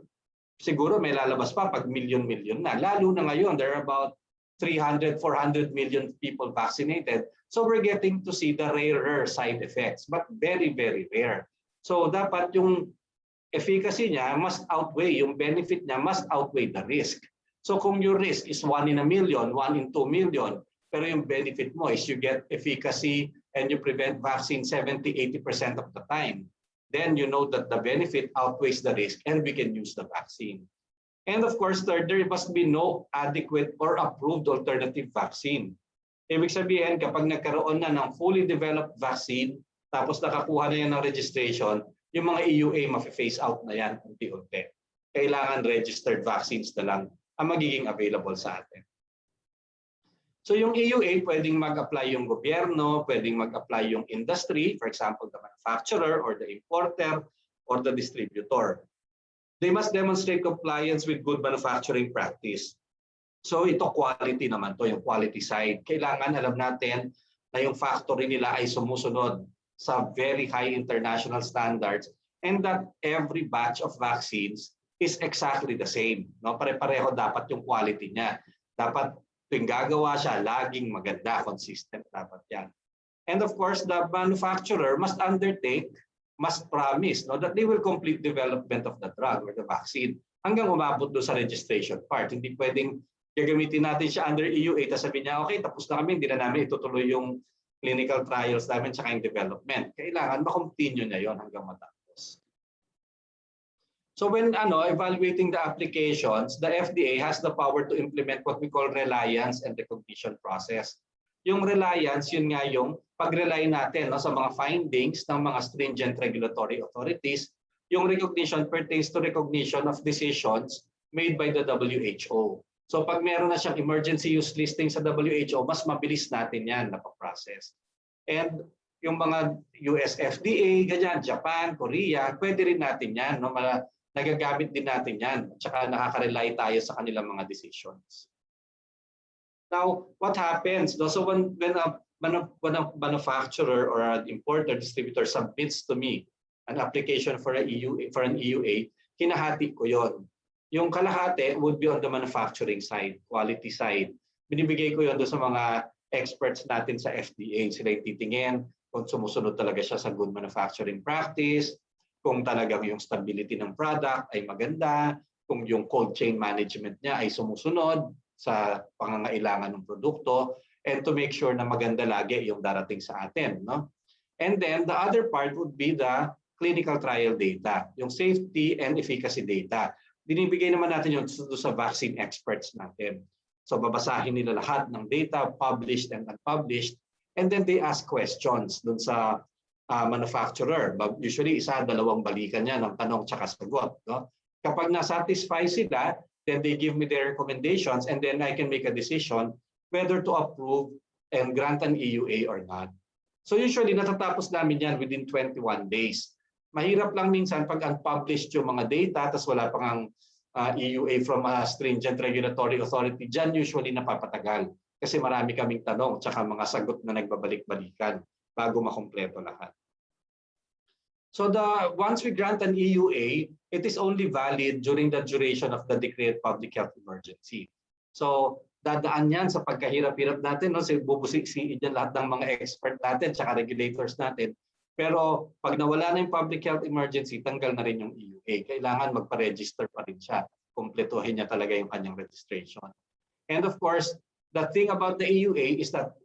siguro may lalabas pa pag million-million na. Lalo na ngayon, there are about 300, 400 million people vaccinated. So we're getting to see the rarer side effects, but very, very rare. So dapat yung efficacy niya must outweigh, yung benefit niya must outweigh the risk. So kung your risk is 1 in a million, 1 in 2 million, pero yung benefit mo is you get efficacy and you prevent vaccine 70-80% of the time, then you know that the benefit outweighs the risk and we can use the vaccine. And of course, third, there must be no adequate or approved alternative vaccine. Ibig sabihin, kapag nagkaroon na ng fully developed vaccine, tapos nakakuha na yan ng registration, yung mga EUA ma-phase out na yan unti-unti. Kailangan registered vaccines na lang ang magiging available sa atin. So yung EUA, pwedeng mag-apply yung gobyerno, pwedeng mag-apply yung industry, for example, the manufacturer or the importer or the distributor. They must demonstrate compliance with good manufacturing practice. So ito quality naman to, yung quality side. Kailangan alam natin na yung factory nila ay sumusunod sa very high international standards and that every batch of vaccines is exactly the same. No? Pare-pareho dapat yung quality niya. Dapat tuwing gagawa siya, laging maganda, consistent dapat yan. And of course, the manufacturer must undertake, must promise that they will complete development of the drug or the vaccine hanggang umabot doon sa registration part. Hindi pwedeng gagamitin natin siya under EUA, tapos sabihin niya, okay, tapos na kami, hindi na namin itutuloy yung clinical trials namin tsaka yung development. Kailangan ma-continue niya yon hanggang matapos. So when evaluating the applications, the FDA has the power to implement what we call reliance and recognition process. Yung reliance, yun nga yung pag-rely natin sa mga findings ng mga stringent regulatory authorities. Yung recognition pertains to recognition of decisions made by the WHO. So pag meron na siyang emergency use listing sa WHO, mas mabilis natin yan na pa-process. And yung mga US FDA, ganyan, Japan, Korea, pwede rin natin yan. Nagagamit din natin yan. At saka nakaka-rely tayo sa kanilang mga decisions. Now, what happens? So when a manufacturer or an importer distributor submits to me an application for an EUA, hinahati ko yon. Yung kalahati would be on the manufacturing side, quality side. Binibigay ko yon doon sa mga experts natin sa FDA. Sila yung titingin kung sumusunod talaga siya sa good manufacturing practice, kung talagang yung stability ng product ay maganda, kung yung cold chain management niya ay sumusunod sa pangangailangan ng produkto, and to make sure na maganda lagi yung darating sa atin. No? And then the other part would be the clinical trial data, yung safety and efficacy data. Binibigay naman natin yung sa vaccine experts natin. So babasahin nila lahat ng data, published and unpublished, and then they ask questions dun sa manufacturer. Usually, 1-2 balikan niya ng tanong tsaka sagot. No? Kapag na-satisfy sila, then they give me their recommendations and then I can make a decision whether to approve and grant an EUA or not. So usually, natatapos namin yan within 21 days. Mahirap lang minsan pag unpublished yung mga data tapos wala pang EUA from a stringent regulatory authority. Diyan usually napapatagal kasi marami kaming tanong tsaka mga sagot na nagbabalik-balikan bago makumpleto lahat. So once we grant an EUA, it is only valid during the duration of the declared public health emergency. So dadaan yan sa pagkahirap-hirap natin, no? Bubusisiin yan lahat ng mga expert natin tsaka regulators natin. Pero pag nawala na yung public health emergency, tanggal na rin yung EUA. Kailangan magpa-register pa rin siya. Kumpletuhin niya talaga yung kanyang registration. And of course, the thing about the EUA is that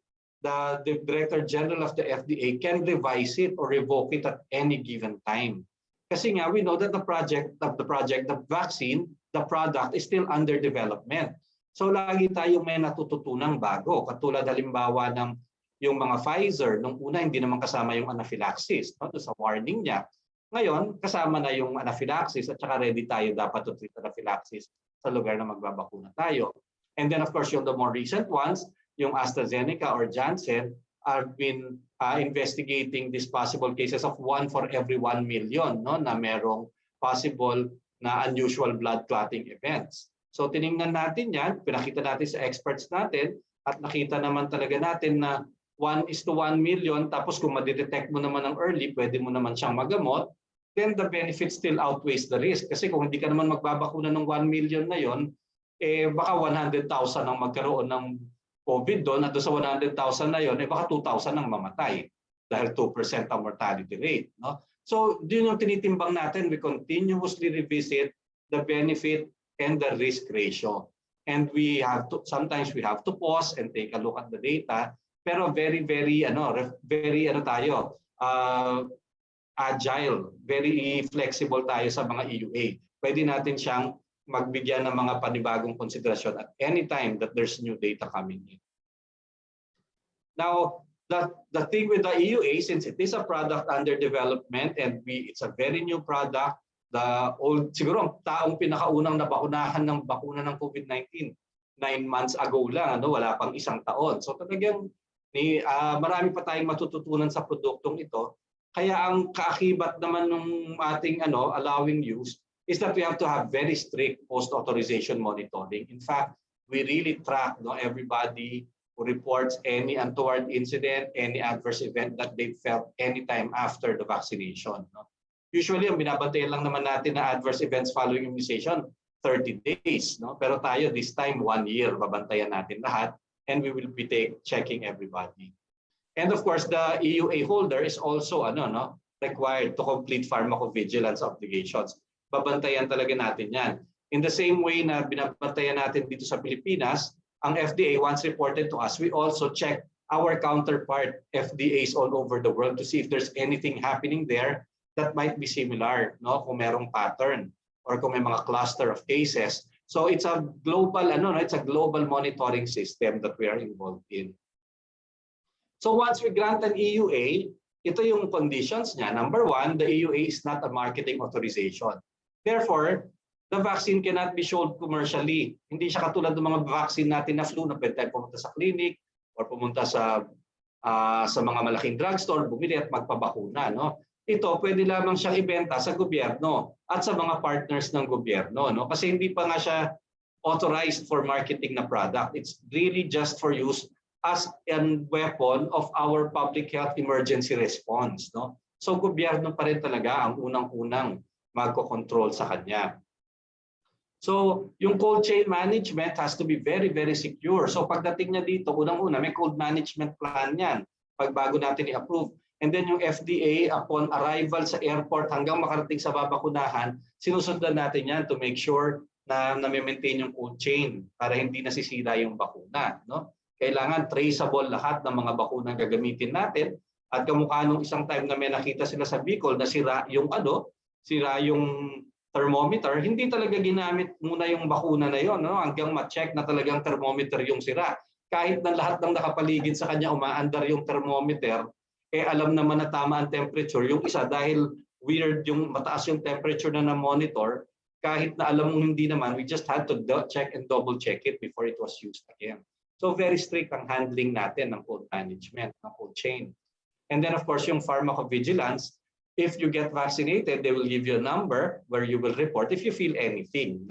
the Director General of the FDA can revise it or revoke it at any given time. Kasi nga, we know that the vaccine, the product is still under development. So lagi tayong may natututunang bago. Katulad halimbawa ng yung mga Pfizer, nung una hindi naman kasama yung anaphylaxis, no? Sa warning niya. Ngayon, kasama na yung anaphylaxis at saka ready tayo dapat to treat anaphylaxis sa lugar na magbabakuna tayo. And then of course, yung the more recent ones, yung AstraZeneca or Janssen, have been investigating these possible cases of 1 for every 1 million, no, na merong possible na unusual blood clotting events. So tiningnan natin yan, pinakita natin sa experts natin at nakita naman talaga natin na 1:1 million, tapos kung madidetect mo naman ng early, pwede mo naman siyang magamot, then the benefit still outweighs the risk. Kasi kung hindi ka naman magbabakuna ng 1 million na yon, baka 100,000 ang magkaroon ng COVID doon, at doon sa 100,000 na yon, baka 2,000 ang mamatay dahil 2% ang mortality rate. No? So yun yung tinitimbang natin. We continuously revisit the benefit and the risk ratio. And sometimes we have to pause and take a look at the data, pero very agile, very flexible tayo sa mga EUA. Pwede natin siyang magbigyan ng mga panibagong konsiderasyon at any time that there's new data coming in. Now, the thing with the EUA, since it is a product under development and it's a very new product, siguro ang taong pinakaunang nabakunahan ng bakuna ng COVID-19, 9 months ago lang, wala pang 1 taon. So talagang marami pa tayong matututunan sa produktong ito. Kaya ang kaakibat naman ng ating allowing use is that we have to have very strict post-authorization monitoring. In fact, we really track everybody who reports any untoward incident, any adverse event that they felt anytime after the vaccination. Usually, ang binabantayan lang naman natin na adverse events following immunization, 30 days. Pero tayo, this time, 1 year, babantayan natin lahat, and we will be checking everybody. And of course, the EUA holder is also required to complete pharmacovigilance obligations. Babantayan talaga natin yan. In the same way na binabantayan natin dito sa Pilipinas, ang FDA, once reported to us, we also check our counterpart FDAs all over the world to see if there's anything happening there that might be similar, kung merong pattern or kung may mga cluster of cases. So it's a global monitoring system that we are involved in. So once we grant an EUA, ito yung conditions niya. Number 1, the EUA is not a marketing authorization. Therefore, the vaccine cannot be sold commercially. Hindi siya katulad ng mga vaccine natin na flu na pwede tayo pumunta sa clinic or pumunta sa mga malaking drugstore, bumili at magpabakuna. Ito, pwede lamang siyang ibenta sa gobyerno at sa mga partners ng gobyerno. Kasi hindi pa nga siya authorized for marketing na product. It's really just for use as a weapon of our public health emergency response. So gobyerno pa rin talaga ang unang-unang magko-control sa kanya. So yung cold chain management has to be very, very secure. So pagdating niya dito, unang-una, may cold management plan yan bago natin i-approve. And then yung FDA, upon arrival sa airport hanggang makarating sa babakunahan, sinusundan natin yan to make sure na na-maintain yung cold chain para hindi nasisira yung bakuna. Kailangan traceable lahat ng mga bakunang gagamitin natin. At kamukha nung isang time na may nakita sila sa Bicol na sira yung thermometer, hindi talaga ginamit muna yung bakuna na yon, hanggang ma-check na talagang thermometer yung sira. Kahit na lahat ng nakapaligid sa kanya umaandar yung thermometer, alam naman na tama ang temperature. Yung isa, dahil weird yung mataas yung temperature na na-monitor, kahit na alam mong hindi naman, we just had to check and double check it before it was used again. So very strict ang handling natin ng cold management, ng cold chain. And then of course, yung pharmacovigilance, if you get vaccinated, they will give you a number where you will report if you feel anything,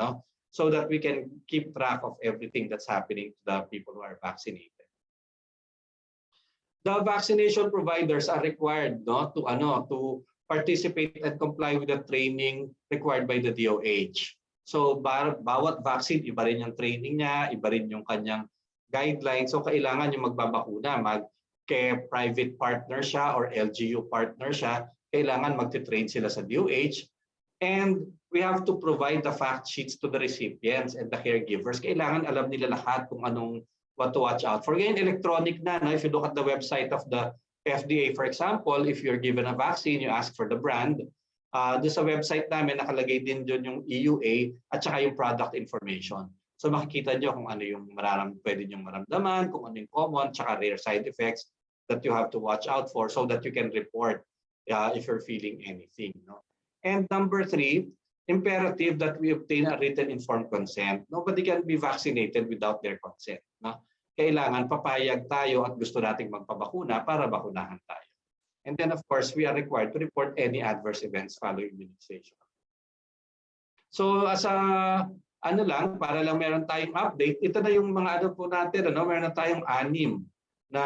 so that we can keep track of everything that's happening to the people who are vaccinated. The vaccination providers are required to participate and comply with the training required by the DOH. So bawat vaccine, iba rin yung training niya, iba rin yung kanyang guidelines. So kailangan yung magbabakuna, private partner siya or LGU partner siya, kailangan magti-train sila sa DOH, and we have to provide the fact sheets to the recipients and the caregivers. Kailangan alam nila lahat kung anong what to watch out for. Ngayon, electronic na. No? If you look at the website of the FDA, for example, if you're given a vaccine, you ask for the brand. Doon sa website namin, nakalagay din doon yung EUA at saka yung product information. So makikita nyo kung ano yung pwede nyong maramdaman, kung ano yung common, tsaka rare side effects that you have to watch out for so that you can report if you're feeling anything. No? And number 3, imperative that we obtain a written informed consent. Nobody can be vaccinated without their consent. No? Kailangan papayag tayo at gusto nating magpabakuna para bakunahan tayo. And then of course, we are required to report any adverse events following immunization. So as a para lang meron tayong update, ito na yung mga po natin, meron na tayong 6 na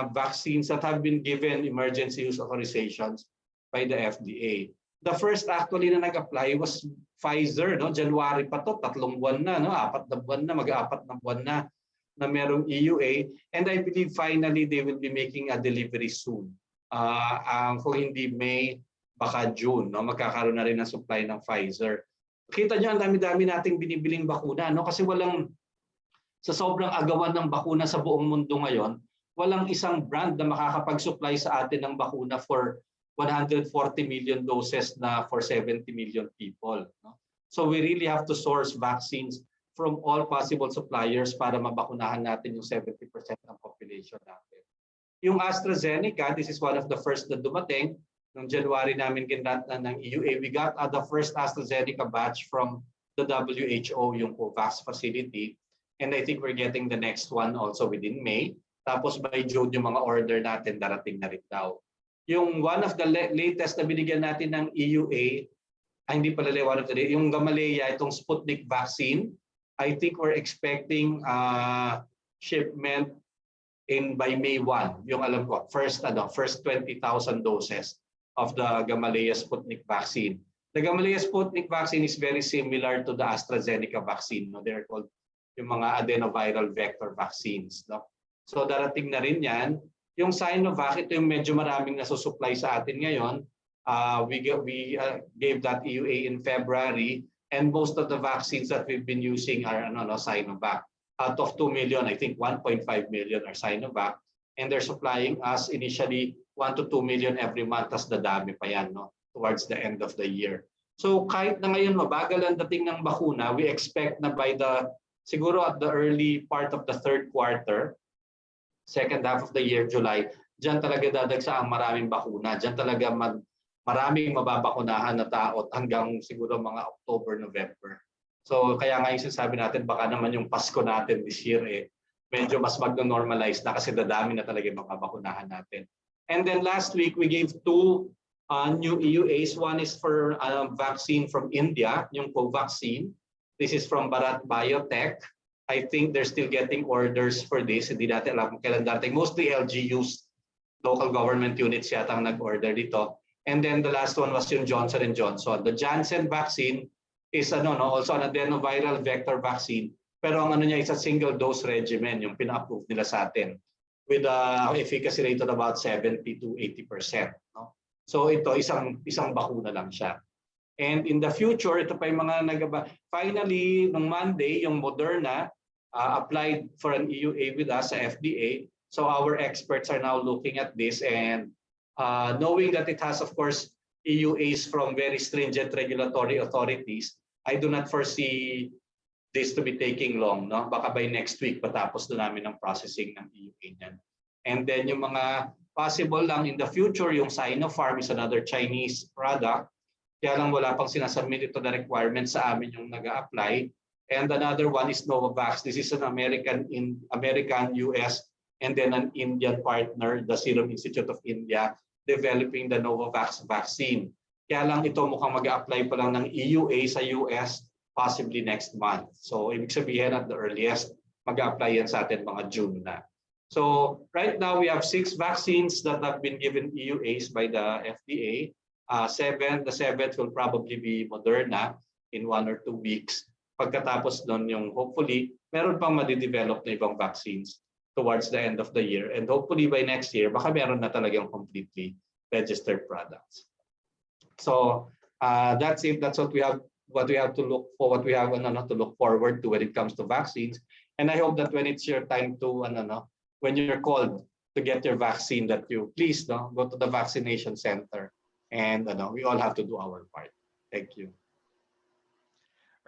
vaccines that have been given emergency use authorizations by the FDA. The first actually na nag-apply was Pfizer, January pa to, 3 buwan na, 4 na buwan na, mag-4 na buwan na merong EUA, and I believe finally they will be making a delivery soon. Kung hindi May, baka June, magkakaroon na rin ng supply ng Pfizer. Kita nyo, ang dami-dami nating binibiling bakuna, kasi sa sobrang agawan ng bakuna sa buong mundo ngayon, walang isang brand na makakapag-supply sa atin ng bakuna for 140 million doses na for 70 million people. So we really have to source vaccines from all possible suppliers para mabakunahan natin yung 70% ng population natin. Yung AstraZeneca, this is one of the first na dumating. Noong January namin kinata ng EUA, we got the first AstraZeneca batch from the WHO, yung COVAX facility. And I think we're getting the next one also within May. Tapos by June, yung mga order natin darating na rin daw. Yung one of the latest na binigyan natin ng EUA, hindi pala one of the yung Gamaleya, itong Sputnik vaccine, I think we're expecting shipment by May 1. Yung alam ko, first 20,000 doses of the Gamaleya Sputnik vaccine. The Gamaleya Sputnik vaccine is very similar to the AstraZeneca vaccine. They're called yung mga adenoviral vector vaccines. So darating na rin yan. Yung Sinovac, ito yung medyo maraming nasusupply sa atin ngayon. We gave that EUA in February, and most of the vaccines that we've been using are Sinovac. Out of 2 million, I think 1.5 million are Sinovac, and they're supplying us initially 1 to 2 million every month, tas dadami pa yan towards the end of the year. So kahit na ngayon mabagal ang dating ng bakuna, we expect na by siguro at the early part of the third quarter, second half of the year, July, dyan talaga dadagsa ang maraming bakuna. Dyan talaga maraming mababakunahan na tao hanggang siguro mga October, November. So kaya nga yung sinasabi natin, baka naman yung Pasko natin this year medyo mas mag-normalize na kasi dadami na talaga yung mababakunahan natin. And then last week, we gave 2 new EUAs. One is for vaccine from India, yung Covaxin. This is from Bharat Biotech. I think they're still getting orders for this. Hindi natin alam kung kailan darating. Mostly LGUs, local government units yata ang nag-order dito. And then the last one was yung Johnson & Johnson. The Janssen vaccine is also an adenoviral vector vaccine. Pero ang niya is a single dose regimen, yung pina-approve nila sa atin, with efficacy rate of about 70 to 80%. So ito, isang bakuna lang siya. And in the future, ito pa yung mga finally, nung Monday, yung Moderna applied for an EUA with us sa FDA. So our experts are now looking at this, and knowing that it has, of course, EUAs from very stringent regulatory authorities, I do not foresee this to be taking long. Baka by next week, patapos na namin ang processing ng EUA niyan. And then yung mga possible lang in the future, yung Sinopharm is another Chinese product. Kaya lang wala pang sinasubmit ito na requirement sa amin yung nag-a-apply. And another one is Novavax. This is an American, US, and then an Indian partner, the Serum Institute of India, developing the Novavax vaccine. Kaya lang ito mukhang mag-a-apply pa lang ng EUA sa US, possibly next month. So ibig sabihin at the earliest, mag-a-apply yan sa atin mga June na. So right now we have 6 vaccines that have been given EUAs by the FDA. The 7th will probably be Moderna in 1 or 2 weeks. Pagkatapos nun yung hopefully meron pang madidevelop na ibang vaccines towards the end of the year, and hopefully by next year baka meron na talagang completely registered products. So that's it. That's what we have to look for, what we have to look forward to when it comes to vaccines. And I hope that when it's your time to, when you're called to get your vaccine, that you please go to the vaccination center. And we all have to do our part. Thank you.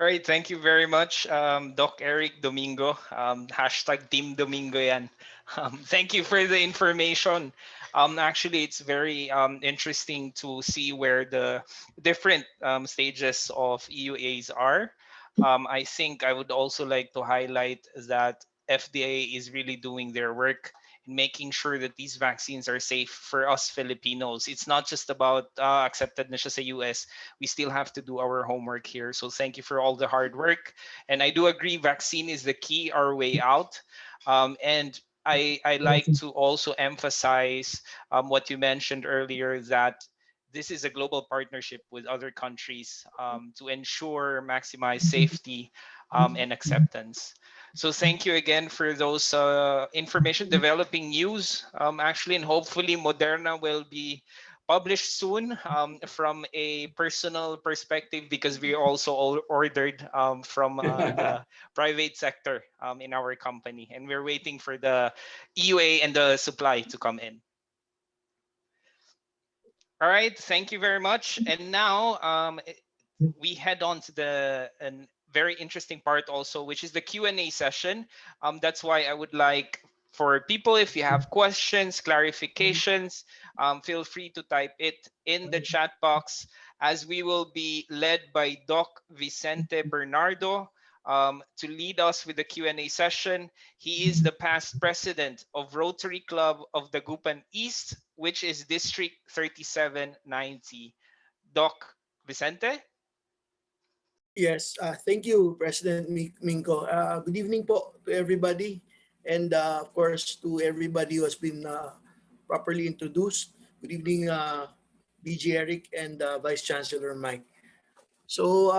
All right, thank you very much, Doc Eric Domingo. Hashtag Team Domingo yan. Thank you for the information. Actually, it's very interesting to see where the different stages of EUAs are. I think I would also like to highlight that FDA is really doing their work in making sure that these vaccines are safe for us Filipinos. It's not just about accepted na siya sa US. We still have to do our homework here. So thank you for all the hard work. And I do agree, vaccine is the key, our way out. And I like to also emphasize what you mentioned earlier, that this is a global partnership with other countries to ensure maximize safety and acceptance. So thank you again for those information developing news. Actually, and hopefully Moderna will be published soon from a personal perspective, because we also ordered from the private sector in our company, and we're waiting for the EUA and the supply to come in. All right, thank you very much. And now we head on to the very interesting part also, which is the Q&A session. That's why I would like for people, if you have questions, clarifications, feel free to type it in the chat box, as we will be led by Doc Vicente Bernardo to lead us with the Q&A session. He is the past president of Rotary Club of Dagupan East, which is District 3790. Doc Vicente? Yes, thank you, President Minko. Good evening po to everybody, and of course to everybody who has been properly introduced. Good evening, DG Eric and Vice Chancellor Mike. So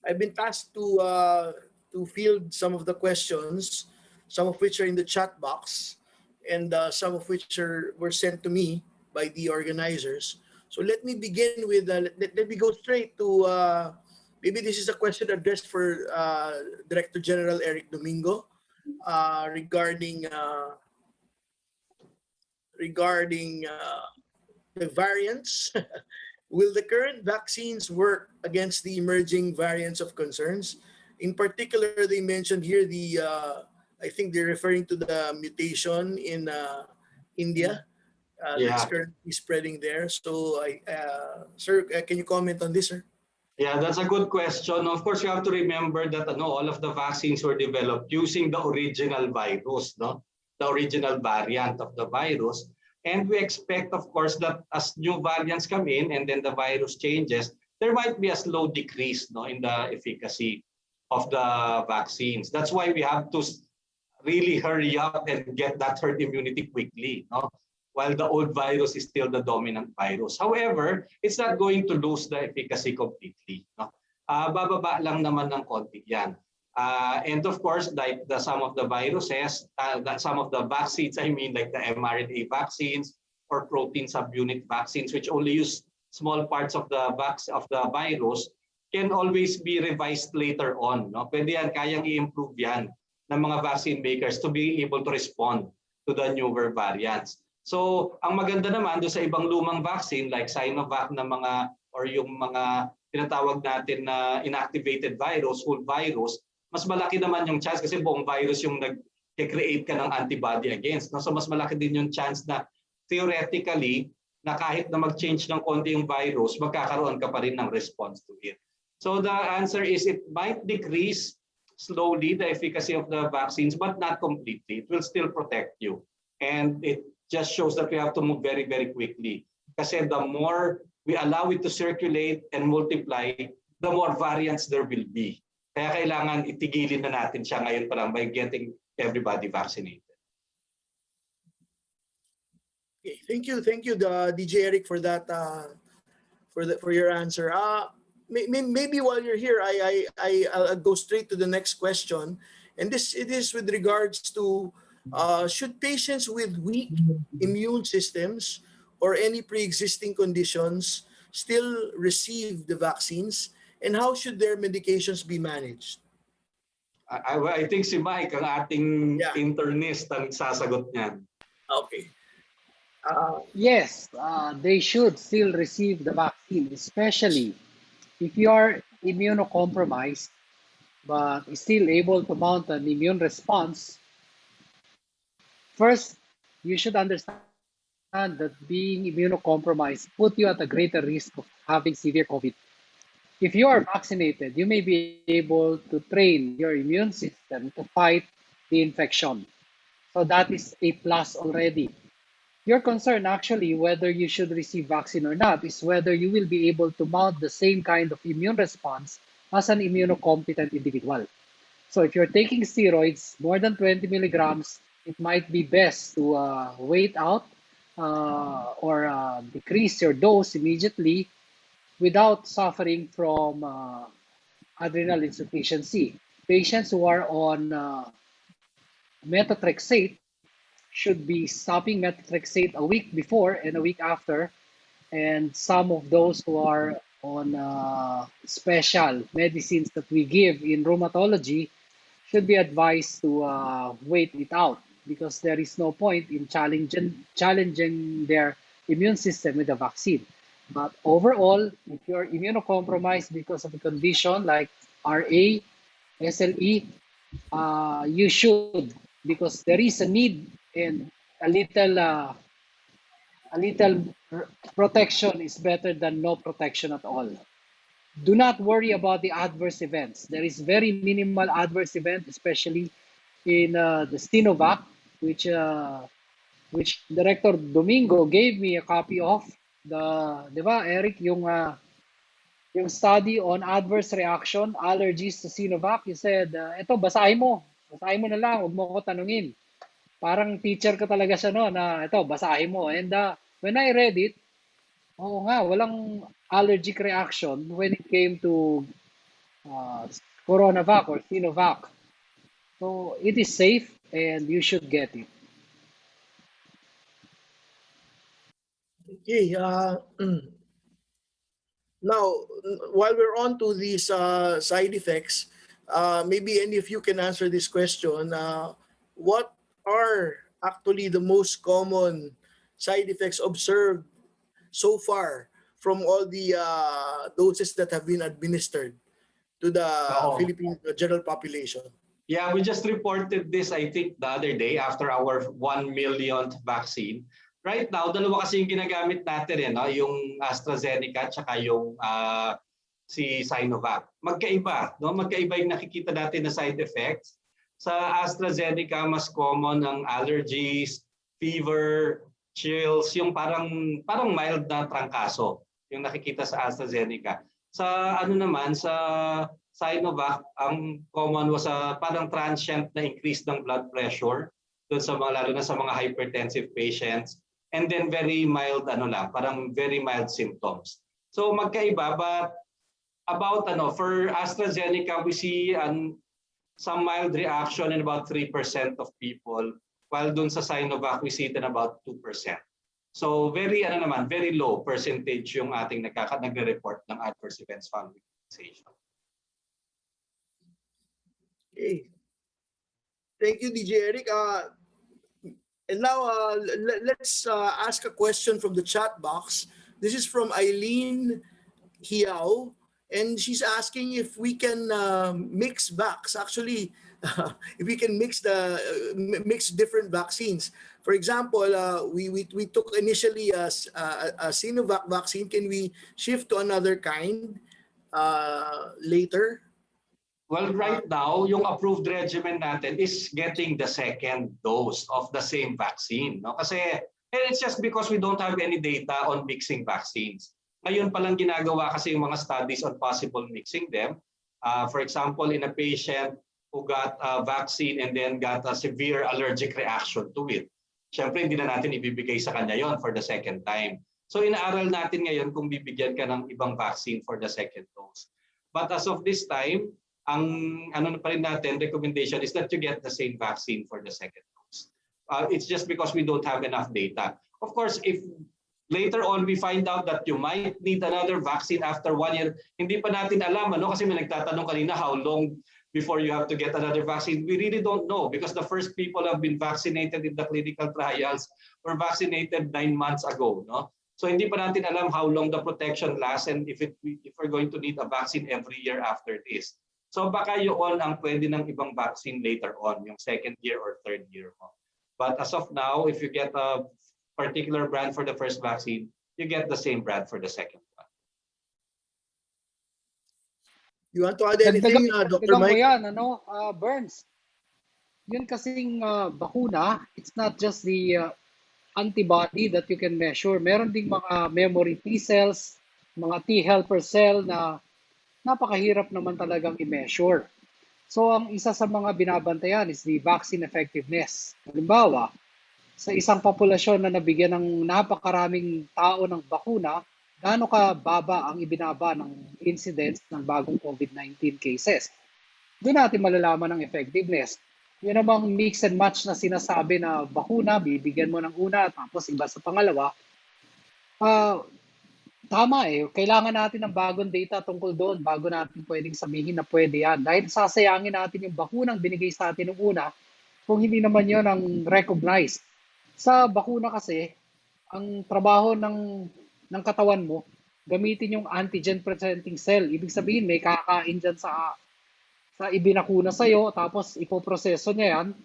I've been tasked to field some of the questions, some of which are in the chat box, and some of which were sent to me by the organizers. So let me begin with let me go straight to maybe this is a question addressed for Director General Eric Domingo regarding the variants. Will the current vaccines work against the emerging variants of concerns? In particular, they mentioned here I think they're referring to the mutation in India that's currently spreading there. So, sir, can you comment on this, sir? Yeah, that's a good question. Of course, you have to remember that all of the vaccines were developed using the original virus, the original variant of the virus. And we expect, of course, that as new variants come in and then the virus changes, there might be a slow decrease in the efficacy of the vaccines. That's why we have to really hurry up and get that herd immunity quickly, while the old virus is still the dominant virus. However, it's not going to lose the efficacy completely. Bababa lang naman ng konti yan. And of course, like some of the viruses, some of the vaccines, like the mRNA vaccines or protein subunit vaccines, which only use small parts of the virus, can always be revised later on. Pwede yan, kayang i-improve yan ng mga vaccine makers to be able to respond to the newer variants. So, ang maganda naman doon sa ibang lumang vaccine like Sinovac na or yung mga tinatawag natin na inactivated virus, whole virus, mas malaki naman yung chance kasi buong virus yung nag-create ka ng antibody against. So mas malaki din yung chance na theoretically na kahit na mag-change ng konti yung virus, magkakaroon ka pa rin ng response to it. So the answer is it might decrease slowly the efficacy of the vaccines, but not completely. It will still protect you. And it just shows that we have to move very, very quickly. Kasi the more we allow it to circulate and multiply, the more variants there will be. Kaya kailangan itigilin na natin siya ngayon pa lang by getting everybody vaccinated. Okay, thank you, DJ Eric, for that, for your answer. Maybe while you're here, I'll go straight to the next question, and it is with regards to should patients with weak immune systems or any pre-existing conditions still receive the vaccines? And how should their medications be managed? I think si Mike ang ating Yeah. internist ang sasagot niyan. Okay. Yes, they should still receive the vaccine, especially if you are immunocompromised but still able to mount an immune response. First, you should understand that being immunocompromised put you at a greater risk of having severe COVID. If you are vaccinated, you may be able to train your immune system to fight the infection. So that is a plus already. Your concern actually, whether you should receive vaccine or not, is whether you will be able to mount the same kind of immune response as an immunocompetent individual. So if you're taking steroids, more than 20 milligrams, it might be best to wait out or decrease your dose immediately without suffering from adrenal insufficiency. Patients who are on methotrexate should be stopping methotrexate a week before and a week after. And some of those who are on special medicines that we give in rheumatology should be advised to wait it out because there is no point in challenging their immune system with a vaccine. But overall, if you're immunocompromised because of a condition like RA, SLE, you should because there is a need and a little protection is better than no protection at all. Do not worry about the adverse events. There is very minimal adverse event, especially in the Sinovac, which Director Domingo gave me a copy of. Di ba, Eric, yung study on adverse reaction, allergies to Sinovac, he said, eto, basahin mo na lang, huwag mo ko tanungin. Parang teacher ka talaga siya no, na ito, basahin mo. And when I read it, oo nga, walang allergic reaction when it came to Coronavac or Sinovac. So it is safe and you should get it. Okay. Now, while we're on to these side effects, maybe any of you can answer this question. What are actually the most common side effects observed so far from all the doses that have been administered to the Philippine general population? Yeah, we just reported this, I think, the other day after our 1 millionth vaccine. Right now, dalawa kasi yung ginagamit natin, no? Yung AstraZeneca at yung si Sinovac. Magkaiba, no? Magkaiba yung nakikita natin na side effects. Sa AstraZeneca, mas common ang allergies, fever, chills, yung parang mild na trangkaso yung nakikita sa AstraZeneca. Sa naman, sa Sinovac, ang common was parang transient na increase ng blood pressure doon sa mga, lalo na sa mga hypertensive patients, and then very mild parang very mild symptoms. So magkaiba, but about for AstraZeneca we see some mild reaction in about 3% of people, while doon sa Sinovac we see it in about 2%. So very very low percentage yung ating nagre-report ng adverse events found with immunization. Okay. Thank you, DJ Eric. And now let's ask a question from the chat box. This is from Eileen Hiao, and she's asking if we can mix vax. Actually, if we can mix different vaccines. For example, we took initially a Sinovac vaccine. Can we shift to another kind later? Well, right now, yung approved regimen natin is getting the second dose of the same vaccine. No? Kasi it's just because we don't have any data on mixing vaccines. Ngayon palang ginagawa kasi yung mga studies on possible mixing them. For example, in a patient who got a vaccine and then got a severe allergic reaction to it. Siyempre, hindi na natin ibibigay sa kanya yon for the second time. So inaaral natin ngayon kung bibigyan ka ng ibang vaccine for the second dose. But as of this time, ang pa rin natin, recommendation is that you get the same vaccine for the second dose. It's just because we don't have enough data. Of course, if later on we find out that you might need another vaccine after 1 year, hindi pa natin alam, kasi may nagtatanong kanina how long before you have to get another vaccine? We really don't know because the first people have been vaccinated in the clinical trials were vaccinated 9 months ago. No? So hindi pa natin alam how long the protection lasts and if we're going to need a vaccine every year after this. So baka yun ang pwede ng ibang vaccine later on, yung second year or third year mo. But as of now, if you get a particular brand for the first vaccine, you get the same brand for the second one. You want to add anything, Dr. Dagdagan ko Mike? yan, Burns. Yun kasing bakuna, it's not just the antibody that you can measure. Meron ding mga memory T cells, mga T helper cell na napakahirap naman talagang i-measure. So ang isa sa mga binabantayan is the vaccine effectiveness. Halimbawa, sa isang populasyon na nabigyan ng napakaraming tao ng bakuna, gaano ka baba ang ibinaba ng incidence ng bagong COVID-19 cases. Doon natin malalaman ang effectiveness. Yun namang mix and match na sinasabi na bakuna, bibigyan mo ng una, tapos iba sa pangalawa. Tama kailangan natin ng bagong data tungkol doon bago natin pwedeng sabihin na pwede yan. Dahil sasayangin natin yung bakunang binigay sa atin ng una kung hindi naman yun ang recognized. Sa bakuna kasi, ang trabaho ng katawan mo, gamitin yung antigen presenting cell. Ibig sabihin, may kakain dyan sa ibinakuna sa'yo, tapos ipoproseso niya yan,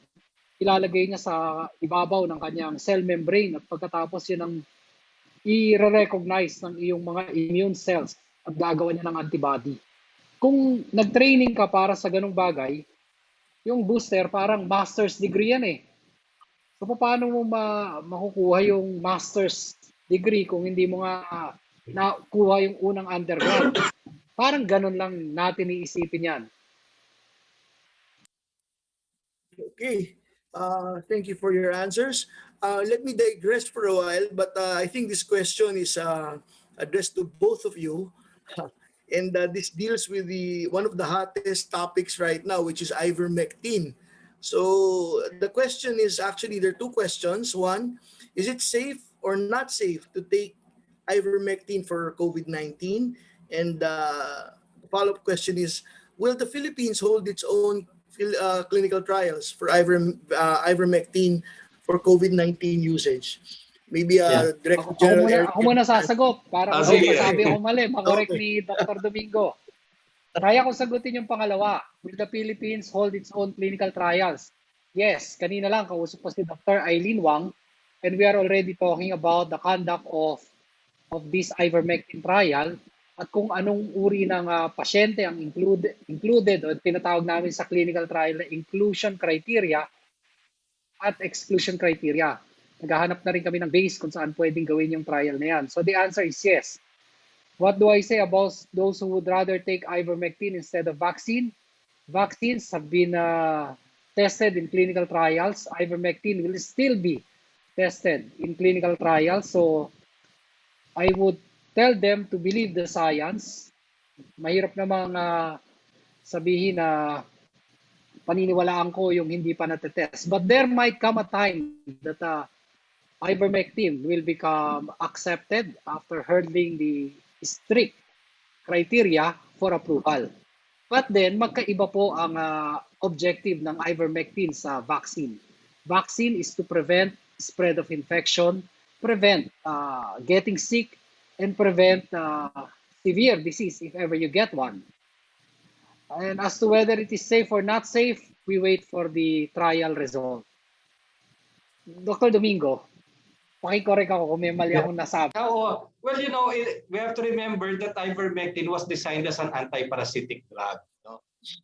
ilalagay niya sa ibabaw ng kanyang cell membrane at pagkatapos yun ang i-recognize ng iyong mga immune cells at gagawa niya ng antibody. Kung nag-training ka para sa ganung bagay, yung booster parang master's degree yan So paano mo makukuha yung master's degree kung hindi mo nga nakuha yung unang undergrad? Parang ganun lang natin iisipin yan. Okay. Thank you for your answers. Let me digress for a while, but I think this question is addressed to both of you. And this deals with one of the hottest topics right now, which is ivermectin. So the question is actually, there are two questions. One, is it safe or not safe to take ivermectin for COVID-19? And the follow-up question is, will the Philippines hold its own clinical trials for ivermectin for COVID-19 usage? Maybe Director General Eric. Ako muna sasagot para kung masabi ako mali, makorek Okay. ni Dr. Domingo. Kaya kong sagutin yung pangalawa. Will the Philippines hold its own clinical trials? Yes, kanina lang kausap po si Dr. Eileen Wang, and we are already talking about the conduct of this ivermectin trial at kung anong uri ng pasyente ang included o tinatawag namin sa clinical trial na inclusion criteria at exclusion criteria. Naghahanap na rin kami ng base kung saan pwedeng gawin yung trial na yan. So the answer is yes. What do I say about those who would rather take ivermectin instead of vaccine? Vaccines have been tested in clinical trials. Ivermectin will still be tested in clinical trials. So I would tell them to believe the science. Mahirap namang sabihin na paniniwalaan ko yung hindi pa natetest. But there might come a time that ivermectin will become accepted after hurdling the strict criteria for approval. But then, magkaiba po ang objective ng ivermectin sa vaccine. Vaccine is to prevent spread of infection, prevent getting sick, and prevent severe disease if ever you get one. And as to whether it is safe or not safe, we wait for the trial result. Dr. Domingo, pakikorek ako kung may mali akong nasabi. Well, we have to remember that ivermectin was designed as an anti-parasitic drug.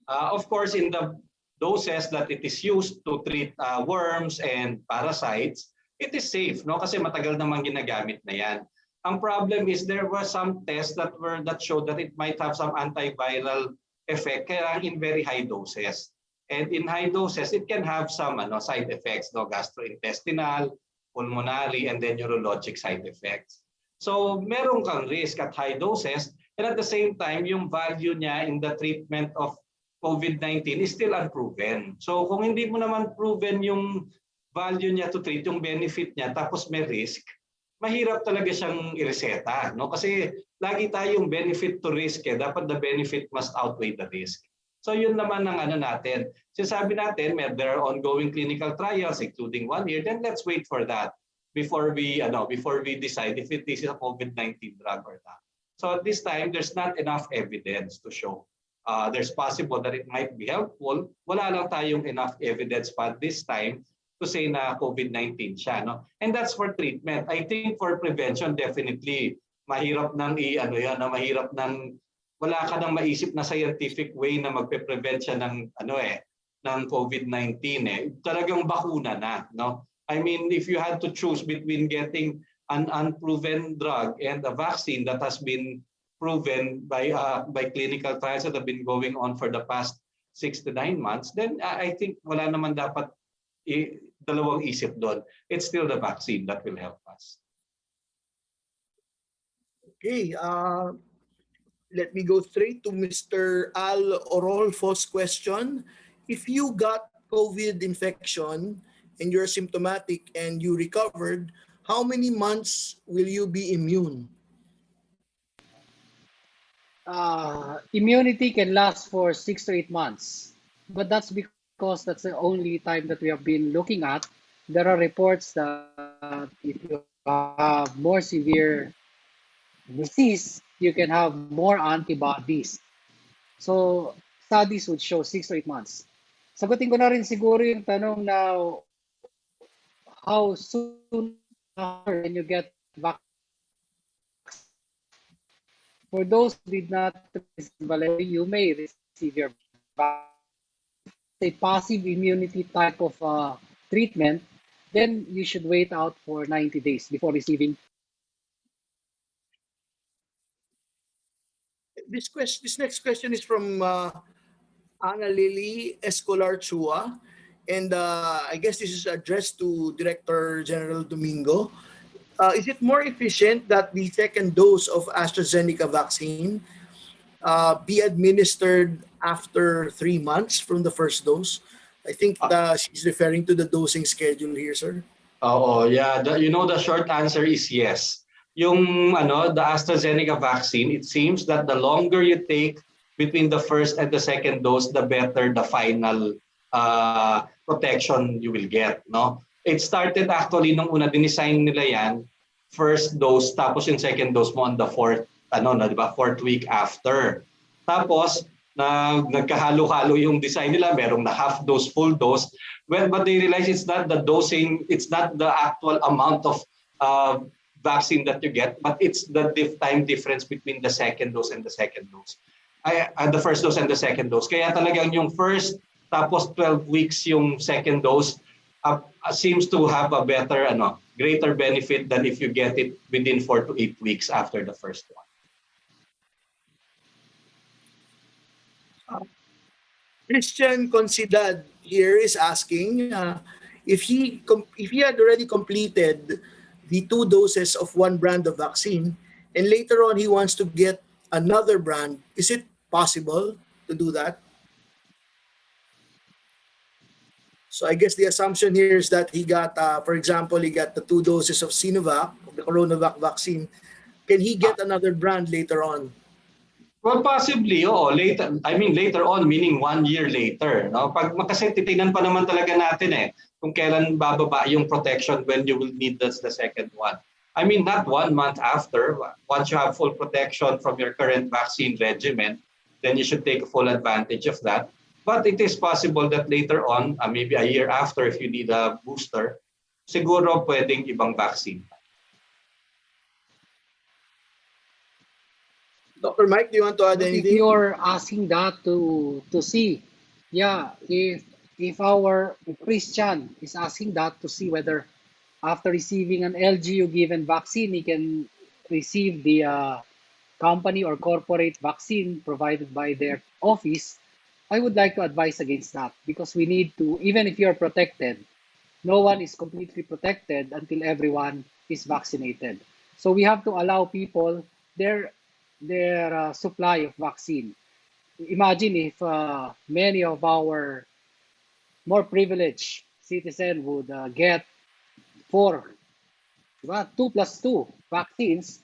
Of course, in the doses that it is used to treat worms and parasites, it is safe, kasi matagal namang ginagamit na yan. Ang problem is there were some tests that showed that it might have some antiviral effect kaya in very high doses. And in high doses, it can have some side effects, gastrointestinal, pulmonary, and then neurologic side effects. So meron kang risk at high doses, and at the same time, yung value niya in the treatment of COVID-19 is still unproven. So kung hindi mo naman proven yung value niya to treat, yung benefit niya, tapos may risk, mahirap talaga siyang ireseta. Kasi lagi tayong benefit to risk. Dapat the benefit must outweigh the risk. So yun naman ang ano natin. Sinasabi natin, there are ongoing clinical trials including 1 year, then let's wait for that before we decide if it is a COVID-19 drug or not. So at this time, there's not enough evidence to show. There's possible that it might be helpful. Wala lang tayong enough evidence pa this time to say na COVID-19 siya, no? And that's for treatment. I think for prevention, definitely mahirap nang mahirap nang wala ka nang maisip na scientific way na magpe-prevent siya ng ng COVID-19 eh. Talagang bakuna na, no? I mean, if you had to choose between getting an unproven drug and a vaccine that has been proven by clinical trials that have been going on for the past 6 to 9 months, then I think wala naman dapat dalawang isip doon. It's still the vaccine that will help us. Okay, let me go straight to Mr. Al Orolfo's question. If you got COVID infection and you're symptomatic and you recovered, how many months will you be immune? Immunity can last for 6 to 8 months, but that's because that's the only time that we have been looking at. There are reports that if you have more severe disease, you can have more antibodies. So studies would show 6 to 8 months. Sagutin ko na rin siguro yung tanong na how soon after when you get vaccine. For those who did not receive malaria, you may receive your vaccine. A passive immunity type of treatment, then you should wait out for 90 days before receiving. This next question is from Ana Lily Escolar Chua, and I guess this is addressed to Director General Domingo. Is it more efficient that the second dose of AstraZeneca vaccine be administered after 3 months from the first dose? I think she's referring to the dosing schedule here, sir. Oh, yeah. The short answer is yes. Yung the AstraZeneca vaccine, it seems that the longer you take between the first and the second dose, the better the final protection you will get, no? It started actually nung una dinesign nila yan, first dose tapos yung second dose mo on the fourth fourth week after. Tapos nagkahalo-halo yung design nila, merong na half dose, full dose. But they realize it's not the dosing, it's not the actual amount of vaccine that you get, but it's the time difference between the second dose and the second dose. The first dose and the second dose. Kaya talagang yung first tapos 12 weeks yung second dose seems to have a better greater benefit than if you get it within 4 to 8 weeks after the first one. Christian Considad here is asking if he had already completed the 2 doses of one brand of vaccine and later on he wants to get another brand, is it possible to do that? So I guess the assumption here is that he got, for example, he got the 2 doses of Sinovac, of the CoronaVac vaccine. Can he get another brand later on? Well, possibly, later on, meaning 1 year later. No? Kasi titingnan pa naman talaga natin kung kailan bababa yung protection when you will need the second one. I mean, not 1 month after. Once you have full protection from your current vaccine regimen, then you should take full advantage of that. But it is possible that later on, maybe a year after, if you need a booster, siguro pwedeng ibang vaccine. Dr. Mike, do you want to add anything? If you're asking that to see, if our Christian is asking that to see whether after receiving an LGU given vaccine, he can receive the company or corporate vaccine provided by their office, I would like to advise against that, because we need to, even if you're protected, no one is completely protected until everyone is vaccinated. So we have to allow people their supply of vaccine. Imagine if many of our more privileged citizens would get 2 plus 2 vaccines,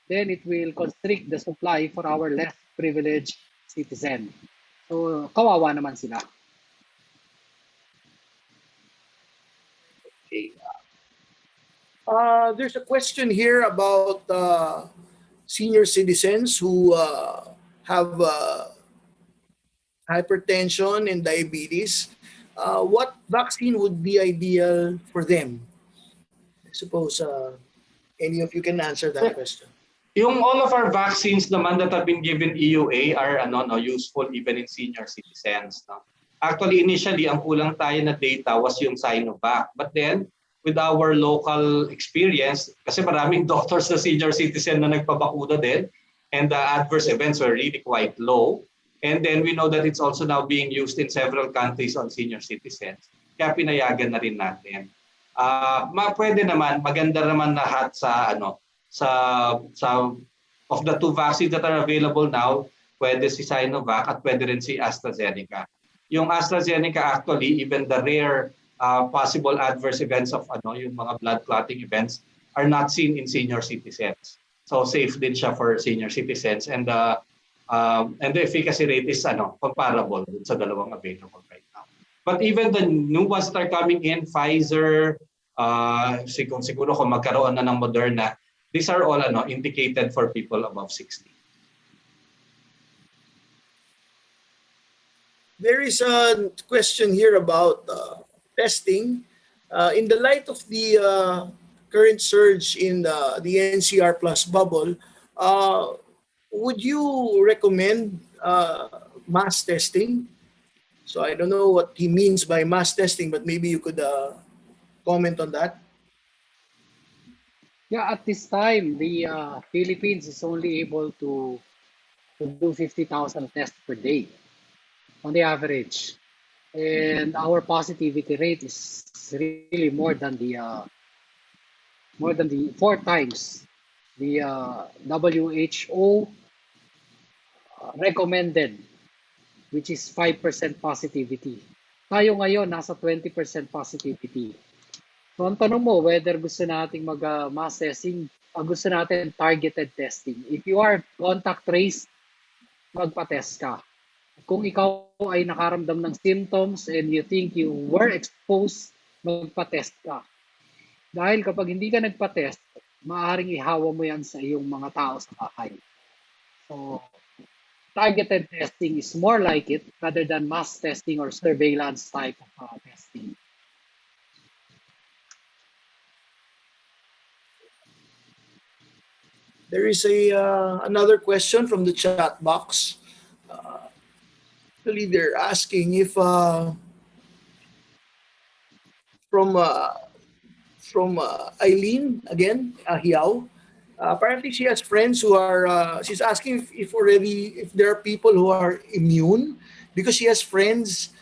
then it will constrict the supply for our less privileged citizens. So, kawawa naman sila. Okay. There's a question here about senior citizens who have hypertension and diabetes. What vaccine would be ideal for them? I suppose any of you can answer that question. Yung all of our vaccines naman that have been given EUA are useful even in senior citizens. No? Actually, initially, ang kulang tayo na data was yung Sinovac. But then, with our local experience, kasi maraming doctors na senior citizen na nagpabakuna din, and the adverse events were really quite low. And then we know that it's also now being used in several countries on senior citizens. Kaya pinayagan na rin natin. Pwede naman, maganda naman lahat sa of the two vaccines that are available now, pwede si Sinovac at pwede rin si AstraZeneca. Yung AstraZeneca actually, even the rare possible adverse events of yung mga blood clotting events are not seen in senior citizens. So safe din siya for senior citizens, and the efficacy rate is comparable sa dalawang available right now. But even the new ones that are coming in, Pfizer, siguro kung magkaroon na ng Moderna, these are all indicated for people above 60. There is a question here about testing. In the light of the current surge in the NCR plus bubble, would you recommend mass testing? So I don't know what he means by mass testing, but maybe you could comment on that. Yeah, at this time, the Philippines is only able to do 50,000 tests per day on the average. And our positivity rate is really more than the 4 times the WHO recommended, which is 5% positivity. Tayo ngayon, nasa 20% positivity. So, ang tanong mo, whether gusto nating mag-mass testing, gusto natin targeted testing. If you are contact traced, magpa-test ka. Kung ikaw ay nakaramdam ng symptoms and you think you were exposed, magpa-test ka. Dahil kapag hindi ka nagpa-test, maaaring ihawa mo yan sa iyong mga tao sa bahay. So, targeted testing is more like it rather than mass testing or surveillance type of testing. There is another question from the chat box. Actually, they're asking if from Eileen again, Hiao. Apparently, she has friends who are. She's asking if there are people who are immune, because she has friends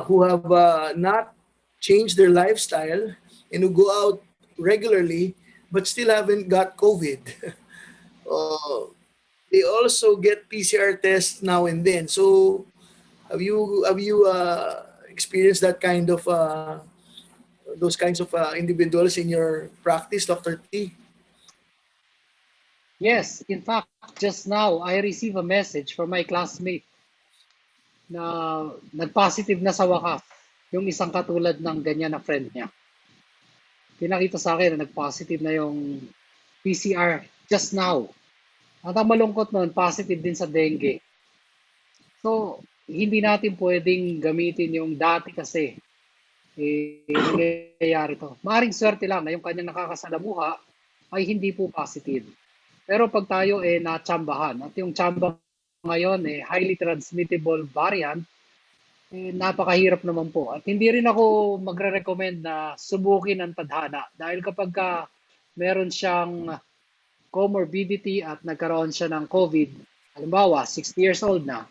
who have not changed their lifestyle and who go out regularly but still haven't got COVID. They also get PCR tests now and then. So, have you experienced that kind of those kinds of individuals in your practice, Dr. T? Yes, in fact, just now I received a message from my classmate na nag-positive na sa wakas yung isang katulad ng ganyan na friend niya. Pinakita sa akin na nag-positive na yung PCR just now. At ang malungkot nun, positive din sa dengue. So, hindi natin pwedeng gamitin yung dati kasi nangyayari to. Maaring swerte lang na yung kanyang nakakasalamuha ay hindi po positive. Pero pag tayo natsambahan, at yung tsamba ngayon highly transmittable variant, napakahirap naman po. At hindi rin ako magre-recommend na subukin ang tadhana. Dahil kapag meron siyang comorbidity at nagkaroon siya ng COVID, halimbawa 60 years old na,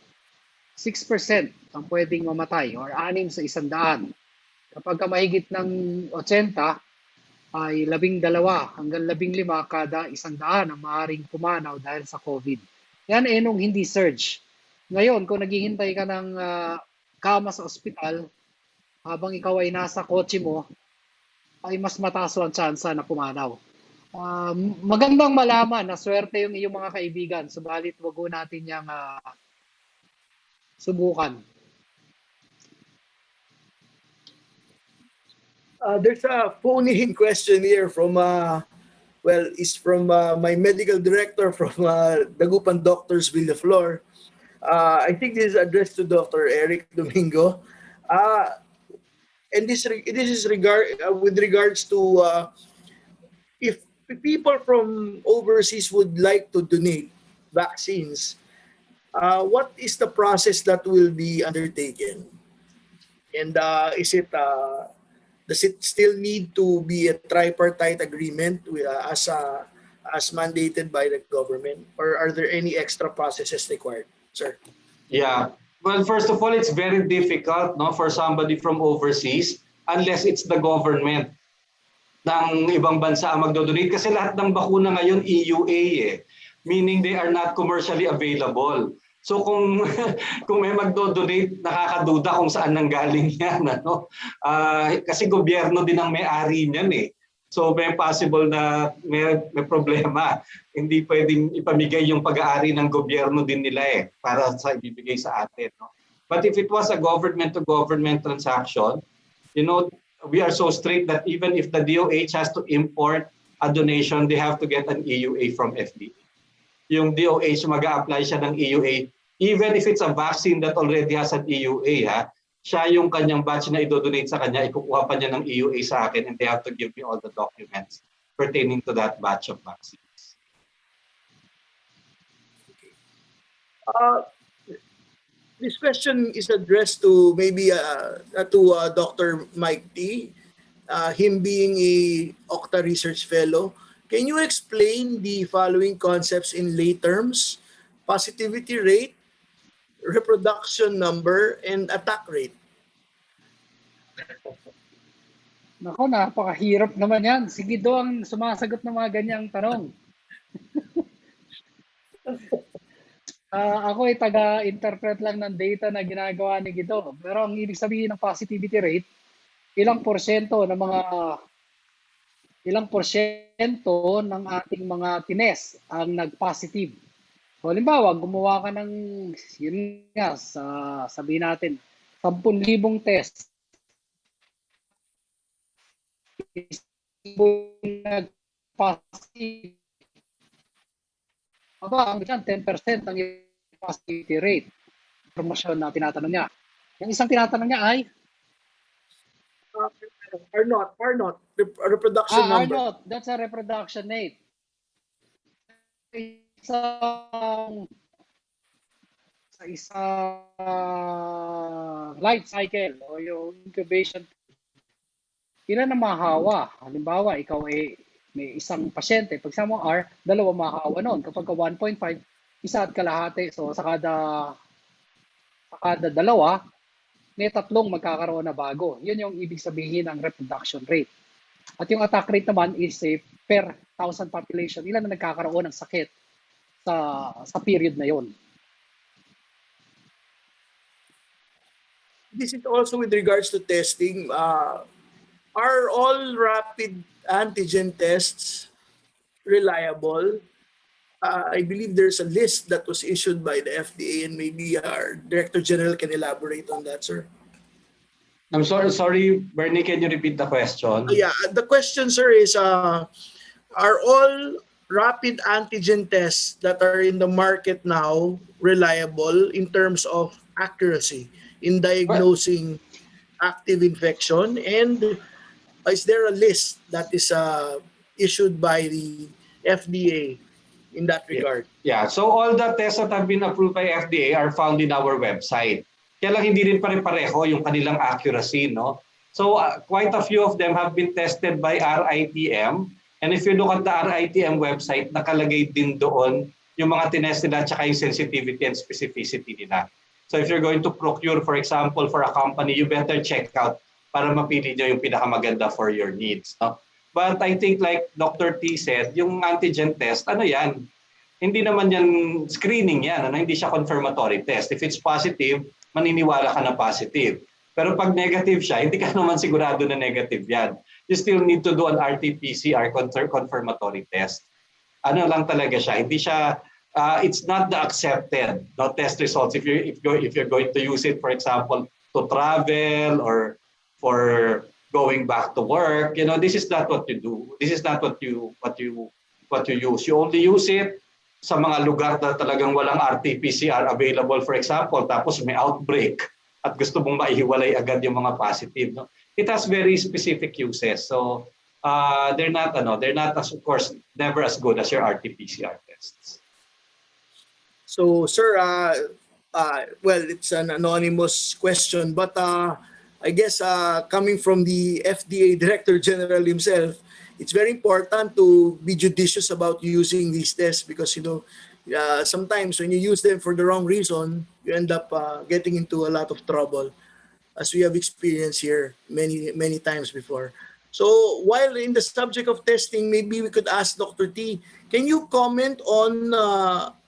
6% ang pwedeng mamatay or 6 sa 100. Kapag mahigit ng 80, ay 12 hanggang 15 kada 100 ang maaaring pumanaw dahil sa COVID. Yan nung hindi surge. Ngayon, kung naghihintay ka ng kama sa ospital, habang ikaw ay nasa kotse mo, ay mas mataas ang tsansa na pumanaw. Magandang malaman na swerte yung iyong mga kaibigan, subalit wag natin yung subukan? There's a phone-in question here from it's from my medical director from Dagupan Doctors Villaflor. I think this is addressed to Dr. Eric Domingo. And this is with regards to if people from overseas would like to donate vaccines, what is the process that will be undertaken? And does it still need to be a tripartite agreement as mandated by the government, or are there any extra processes required, sir? Yeah. Well, first of all, it's very difficult, no, for somebody from overseas unless it's the government ng ibang bansa ang magdodonate kasi lahat ng bakuna ngayon EUA eh. Meaning they are not commercially available. So kung kung may magdodonate, nakakaduda kung saan nanggaling yan, ano? Kasi gobyerno din ang may-ari niyan eh. So may possible na may problema. Hindi pwedeng ipamigay yung pag-aari ng gobyerno din nila eh para sa ibibigay sa atin, no? But if it was a government-to-government transaction, you know, we are so strict that even if the DOH has to import a donation, they have to get an EUA from FDA. Yung DOH mag-a-apply siya ng EUA, even if it's a vaccine that already has an EUA, siya yung kanyang batch na idodonate sa kanya, ikukuha pa niya ng EUA sa akin and they have to give me all the documents pertaining to that batch of vaccines. This question is addressed to maybe to Dr. Mike T. Him being a Octa Research Fellow, can you explain the following concepts in lay terms? Positivity rate, reproduction number, and attack rate. Nako, napakahirap naman yan. Sige do ang sumasagot ng mga ganyang tanong. Ako ay taga-interpret lang ng data na ginagawa ni Guido. Pero ang ibig sabihin ng positivity rate, ilang porsyento ng ating mga tines ang nag-positive. So, halimbawa, gumawa ka ng, yun nga, sabihin natin, 10,000 test. Nag-positive. Aba, ang 10% ang positivity rate. Promosyon na tinatanong niya. Yung isang tinatanong niya ay? Are not. Reproduction number. Not. That's a reproduction rate. Isang life cycle o yung incubation, ilan na mahawa? Halimbawa, ikaw ay may isang pasyente, pag sa mo R, 2 mahawa noon. Kapag 1.5, 1.5, so sa kada 2, may 3 magkakaroon na bago. Yun yung ibig sabihin ng reproduction rate. At yung attack rate naman is per 1,000 population, ilan na nagkakaroon ng sakit sa period na yon. This is also with regards to testing. Are all rapid antigen tests reliable? I believe there's a list that was issued by the FDA, and maybe our Director General can elaborate on that, sir. I'm sorry, Bernie, can you repeat the question? Yeah, the question, sir, is are all rapid antigen tests that are in the market now reliable in terms of accuracy in diagnosing active infection? And is there a list that is issued by the FDA in that regard? Yeah, so all the tests that have been approved by FDA are found in our website. Kaya lang hindi rin pare-pareho yung kanilang accuracy, no? So quite a few of them have been tested by RITM. And if you look at the RITM website, nakalagay din doon yung mga tinest nila at yung sensitivity and specificity nila. So if you're going to procure, for example, for a company, you better check out para mapili nyo yung pinakamaganda for your needs, no? But I think like Dr. T said, yung antigen test, ano yan? Hindi naman yan screening yan, ano? Hindi siya confirmatory test. If it's positive, maniniwala ka na positive. Pero pag negative siya, hindi ka naman sigurado na negative yan. You still need to do an RT-PCR confirmatory test. Ano lang talaga siya, hindi siya it's not the accepted no test results. If you're going to use it, for example, to travel or for going back to work, this is not what you do. This is not what you use. You only use it sa mga lugar na talagang walang RT-PCR available, for example, tapos may outbreak at gusto mong maihiwalay agad yung mga positive. No? It has very specific uses. So they're not as, of course, never as good as your RT-PCR tests. So, sir, well, it's an anonymous question, but I guess coming from the FDA Director General himself, it's very important to be judicious about using these tests because, sometimes when you use them for the wrong reason, you end up getting into a lot of trouble, as we have experienced here many, many times before. So while in the subject of testing, maybe we could ask Dr. T, can you comment on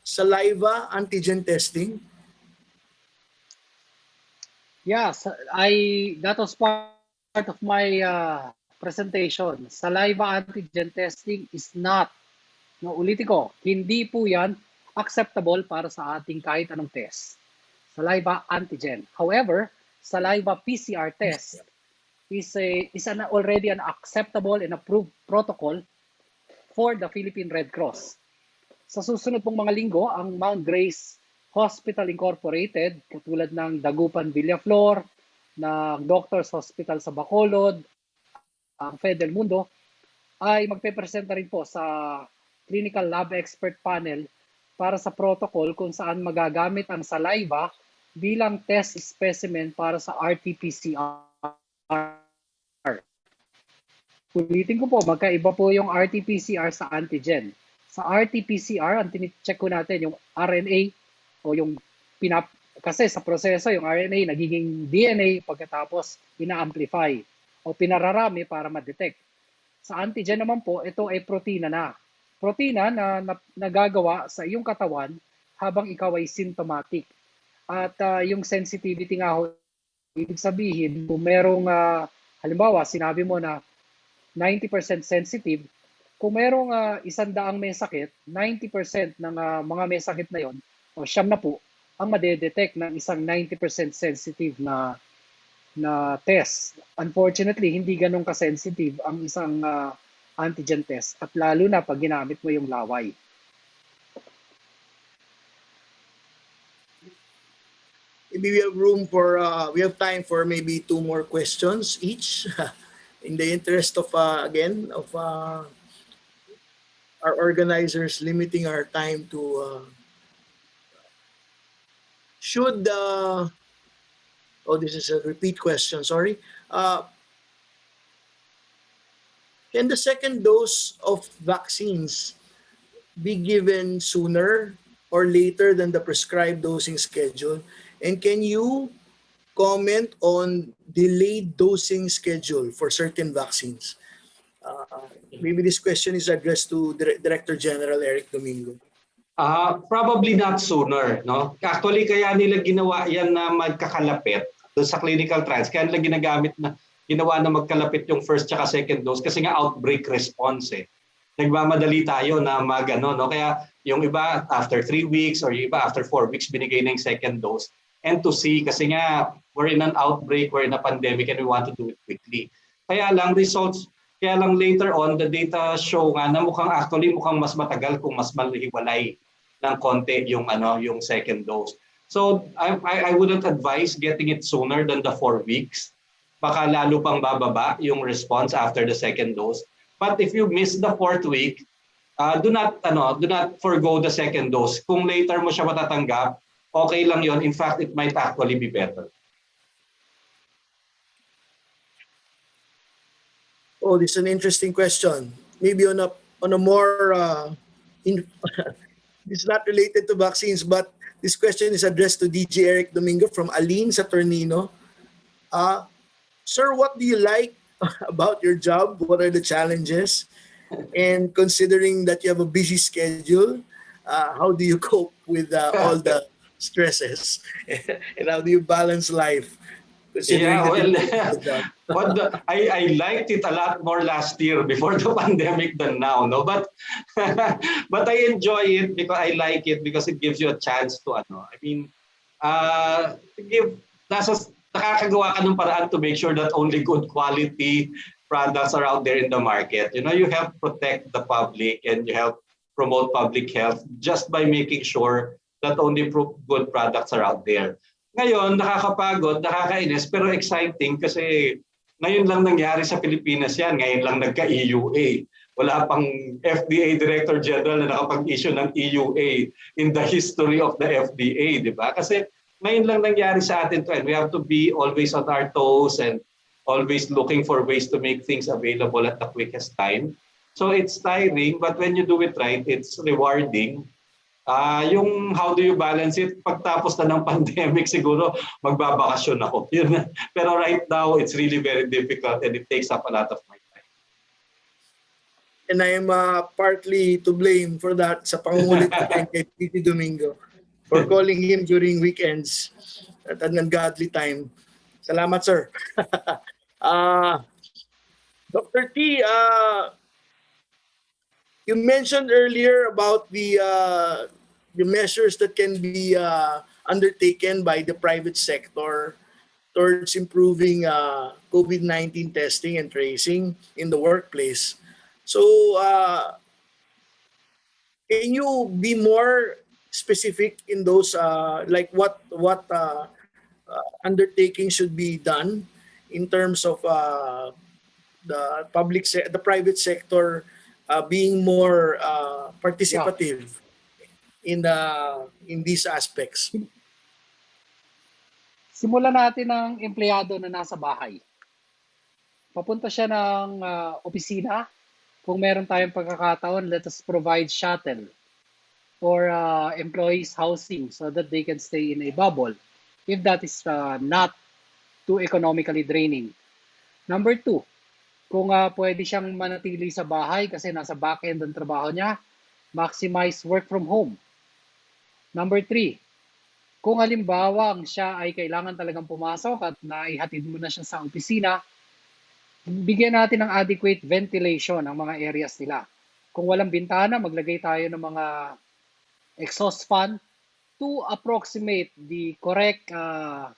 saliva antigen testing? Yes, that was part of my presentation. Saliva antigen testing is not, no, ulitin ko, hindi po yan acceptable para sa ating kahit anong test. Saliva antigen. However, saliva PCR test is already an acceptable and approved protocol for the Philippine Red Cross. Sa susunod pong mga linggo, ang Mount Grace Hospital Incorporated, katulad ng Dagupan Villaflor, ng Doctors Hospital sa Bacolod, ang Fed Del Mundo, ay magpe-presenta rin po sa Clinical Lab Expert Panel para sa protocol kung saan magagamit ang saliva bilang test specimen para sa RT-PCR. Ulitin ko po, magkaiba po yung RT-PCR sa antigen. Sa RT-PCR, ang tinicheck ko natin yung RNA o yung kasi sa proseso, yung RNA nagiging DNA pagkatapos ina-amplify o pinararami para ma-detect. Sa antigen naman po, ito ay protina na. Protina na nagagawa sa iyong katawan habang ikaw ay symptomatic. At yung sensitivity nga ho, ibig sabihin, kung merong, halimbawa, sinabi mo na 90% sensitive, kung merong 100 may sakit, 90% ng mga may sakit na yon o 9 na po, ang madedetect ng isang 90% sensitive na test. Unfortunately, hindi ganun ka-sensitive ang isang antigen test at lalo na pag ginamit mo yung laway. Maybe we have time for maybe 2 more questions each. In the interest of again of our organizers limiting our time to this is a repeat question, sorry. Can the second dose of vaccines be given sooner or later than the prescribed dosing schedule? And can you comment on delayed dosing schedule for certain vaccines? Maybe this question is addressed to Director General Eric Domingo. Probably not sooner, no? Actually, kaya nila ginawa yan na magkakalapit doon sa clinical trials. Kaya nila ginawa na magkalapit yung first tsaka second dose kasi nga outbreak response eh. Nagmamadali tayo na no? Kaya yung iba after 3 weeks or yung iba after 4 weeks binigay na yung second dose. And to see, kasi nga we're in an outbreak, we're in a pandemic and we want to do it quickly. Kaya lang later on, the data show nga na mukhang mas matagal kung mas malihiwalay ng konti yung second dose. So I wouldn't advise getting it sooner than the 4 weeks. Baka lalo pang bababa yung response after the second dose. But if you miss the 4th week, do not forgo the second dose. Kung later mo siya matatanggap, okay lang yon. In fact, it might actually be better. Oh, this is an interesting question. Maybe on a more this is not related to vaccines, but this question is addressed to DJ Eric Domingo from Aline Saturnino. Sir, what do you like about your job? What are the challenges? And considering that you have a busy schedule, how do you cope with all the stresses? And how do you balance life? Considering the job? I liked it a lot more last year before the pandemic than now, no? But but I enjoy it because I like it because it gives you a chance to I mean, to give nakakagawa ka ng paraan to make sure that only good quality products are out there in the market. You help protect the public and you help promote public health just by making sure that only good products are out there. Ngayon, nakakapagod, nakakainis, pero exciting kasi ngayon lang nangyari sa Pilipinas yan. Ngayon lang nagka-EUA. Wala pang FDA Director General na nakapag-issue ng EUA in the history of the FDA, di ba? Kasi ngayon lang nangyari sa atin to and we have to be always on our toes and always looking for ways to make things available at the quickest time. So it's tiring, but when you do it right, it's rewarding. Yung how do you balance it? Pagtapos na ng pandemic, siguro magbabakasyon ako. Yun. Pero right now, it's really very difficult and it takes up a lot of my time. And I am partly to blame for that sa pangungulit ko kay Titi Domingo for calling him during weekends at an ungodly time. Salamat, sir. Dr. T, you mentioned earlier about the measures that can be undertaken by the private sector towards improving COVID-19 testing and tracing in the workplace. So, can you be more specific in those, like what undertaking should be done in terms of the private sector being more participative in these aspects? Simulan natin ng empleyado na nasa bahay. Papunta siya ng opisina. Kung meron tayong pagkakataon, let us provide shuttle for employees' housing so that they can stay in a bubble if that is not too economically draining. Number 2, kung pwede siyang manatili sa bahay kasi nasa back-end ang trabaho niya, maximize work from home. Number 3, kung halimbawa siya ay kailangan talagang pumasok at naihatid mo na siya sa opisina, bigyan natin ng adequate ventilation ang mga areas nila. Kung walang bintana, maglagay tayo ng mga exhaust fan to approximate the correct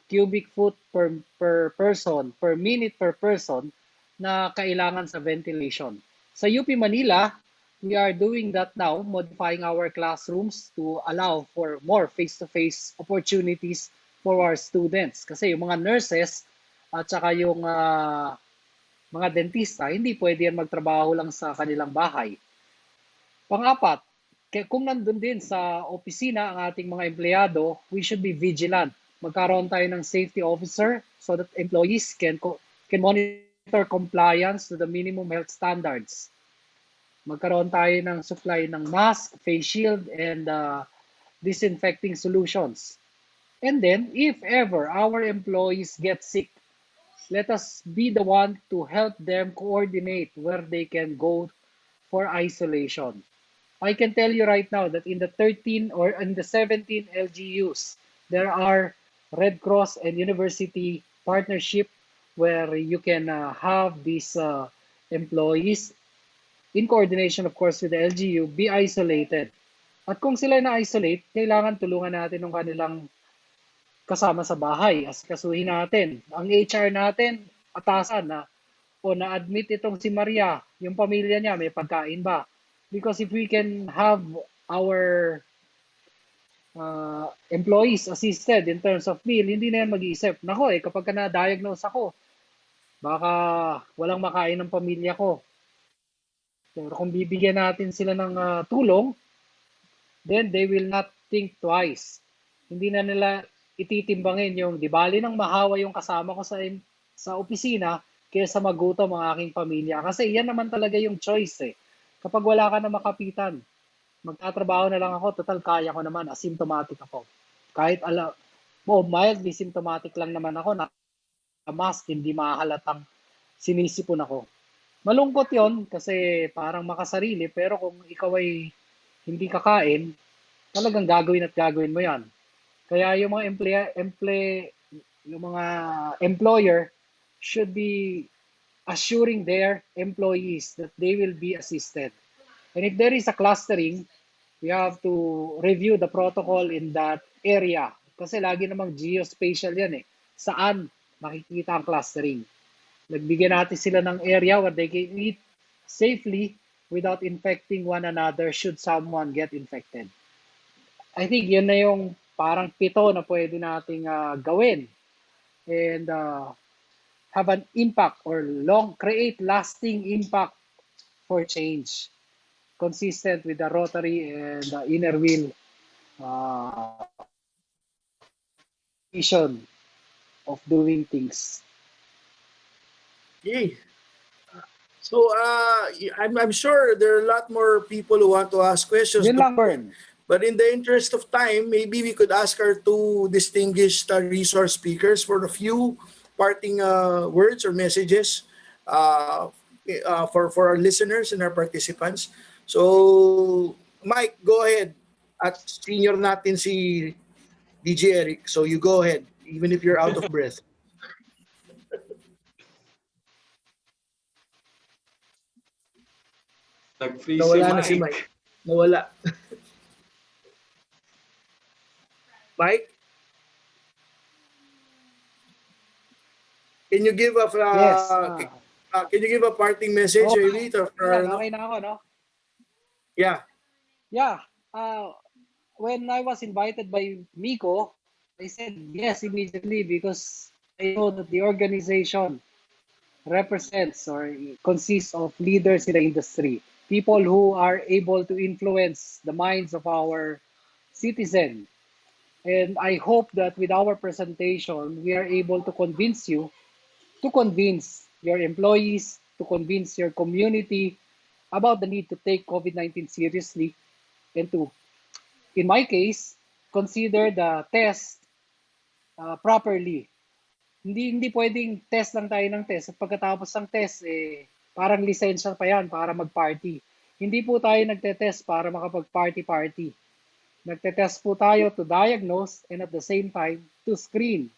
cubic foot per person, per minute per person na kailangan sa ventilation. Sa UP Manila, we are doing that now, modifying our classrooms to allow for more face-to-face opportunities for our students. Kasi yung mga nurses at saka yung mga dentista, hindi pwede yan magtrabaho lang sa kanilang bahay. Pang-apat, kung nandun din sa opisina ang ating mga empleyado, we should be vigilant. Magkaroon tayo ng safety officer so that employees can monitor compliance to the minimum health standards. Magkaroon tayo ng supply ng mask, face shield, and disinfecting solutions. And then, if ever our employees get sick, let us be the one to help them coordinate where they can go for isolation. I can tell you right now that in the 13 or in the 17 LGUs, there are Red Cross and university partnership where you can have these employees in coordination, of course, with the LGU, be isolated. At kung sila na-isolate, kailangan tulungan natin ng kanilang kasama sa bahay. Asikasuhin natin. Ang HR natin, atasan na, na-admit itong si Maria, yung pamilya niya, may pagkain ba? Because if we can have our employees assisted in terms of meal, hindi na yan mag-iisip. Nako kapag ka na-diagnose ako, baka walang makain ng pamilya ko. Pero kung bibigyan natin sila ng tulong, then they will not think twice. Hindi na nila ititimbangin yung di bali nang mahawa yung kasama ko sa opisina kaysa magutom ang aking pamilya. Kasi yan naman talaga yung choice eh. Kapag wala ka na makapitan, magtatrabaho na lang ako, total kaya ko naman, asymptomatic ako. Kahit mildly symptomatic lang naman ako, na mask, hindi mahalatang sinisipon ako. Malungkot yon kasi parang makasarili, pero kung ikaw ay hindi kakain, talagang gagawin mo yan. Kaya yung mga employer should be assuring their employees that they will be assisted. And if there is a clustering, we have to review the protocol in that area. Kasi lagi namang geospatial yan eh. Saan makikita ang clustering? Nagbigyan natin sila ng area where they can eat safely without infecting one another should someone get infected. I think yun na yung parang pito na pwede nating gawin and have an impact or create lasting impact for change consistent with the Rotary and the inner wheel vision of doing things. Okay. So I'm sure there are a lot more people who want to ask questions. Yun lang, Bern. But in the interest of time, maybe we could ask our two distinguished resource speakers for a few parting words or messages for our listeners and our participants. So, Mike, go ahead. At senior natin si DJ Eric. So you go ahead, even if you're out of breath. Nag-freeze Nawala na si si Mike. Mike. Nawala. Mike? Can you give a Yes. can you give a parting message, Okay. maybe? Okay na ako, no? Yeah. Yeah. When I was invited by Miko, I said yes immediately because I know that the organization represents or consists of leaders in the industry, people who are able to influence the minds of our citizens. And I hope that with our presentation, we are able to convince you, to convince your employees, to convince your community about the need to take COVID-19 seriously and to, in my case, consider the test properly. Hindi pwedeng test lang tayo ng test at pagkatapos ng test, parang lisensya pa yan para mag-party. Hindi po tayo nagte-test para makapag-party-party. Nagte-test po tayo to diagnose and at the same time to screen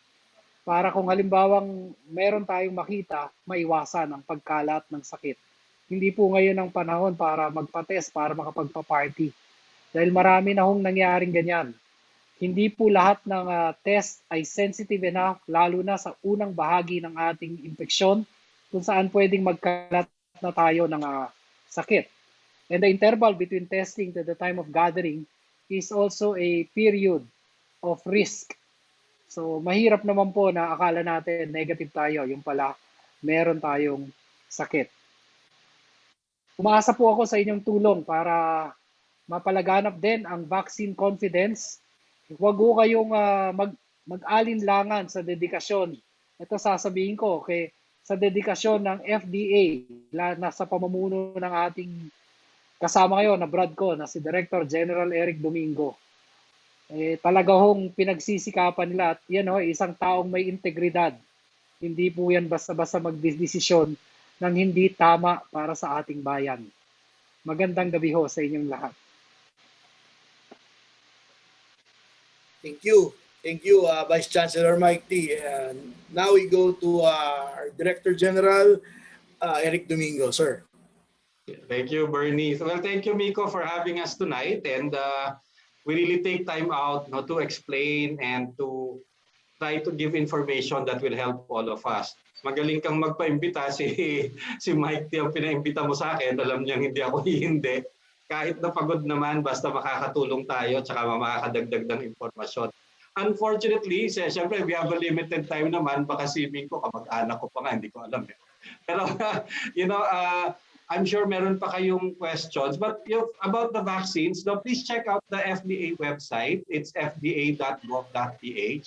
para kung halimbawang meron tayong makita, maiwasan ang pagkalat ng sakit. Hindi po ngayon ang panahon para magpa-test para makapagpa-party. Dahil marami na hong nangyaring ganyan. Hindi po lahat ng test ay sensitive enough, lalo na sa unang bahagi ng ating infeksyon, kung saan pwedeng magkalat na tayo ng sakit. And the interval between testing to the time of gathering is also a period of risk. So mahirap naman po na akala natin negative tayo, yung pala meron tayong sakit. Umaasa po ako sa inyong tulong para mapalaganap din ang vaccine confidence. Huwag ho kayong mag-alinlangan sa dedikasyon. Ito sasabihin ko, okay, sa dedikasyon ng FDA na sa pamumuno ng ating kasama ngayon na Brad ko, na si Director General Eric Domingo. Talaga hong pinagsisikapan nila at yan ho, isang taong may integridad. Hindi po yan basta-basta magdesisyon ng hindi tama para sa ating bayan. Magandang gabi ho sa inyong lahat. Thank you. Thank you, Vice Chancellor Mike T. Now we go to our Director General, Eric Domingo. Sir. Thank you, Bernie. Well, thank you, Miko, for having us tonight. And we really take time out to explain and to try to give information that will help all of us. Magaling kang magpaimbita. Si Mike T ang pinaimbita mo sa akin. Alam niyang hindi ako hindi. Kahit na pagod naman, basta makakatulong tayo at saka makakadagdag ng impormasyon. Unfortunately, siyempre we have a limited time naman. Baka si Miko, kamag-anak ko pa nga, hindi ko alam. Pero, I'm sure meron pa kayong questions. But about the vaccines, please check out the FDA website. It's fda.gov.ph.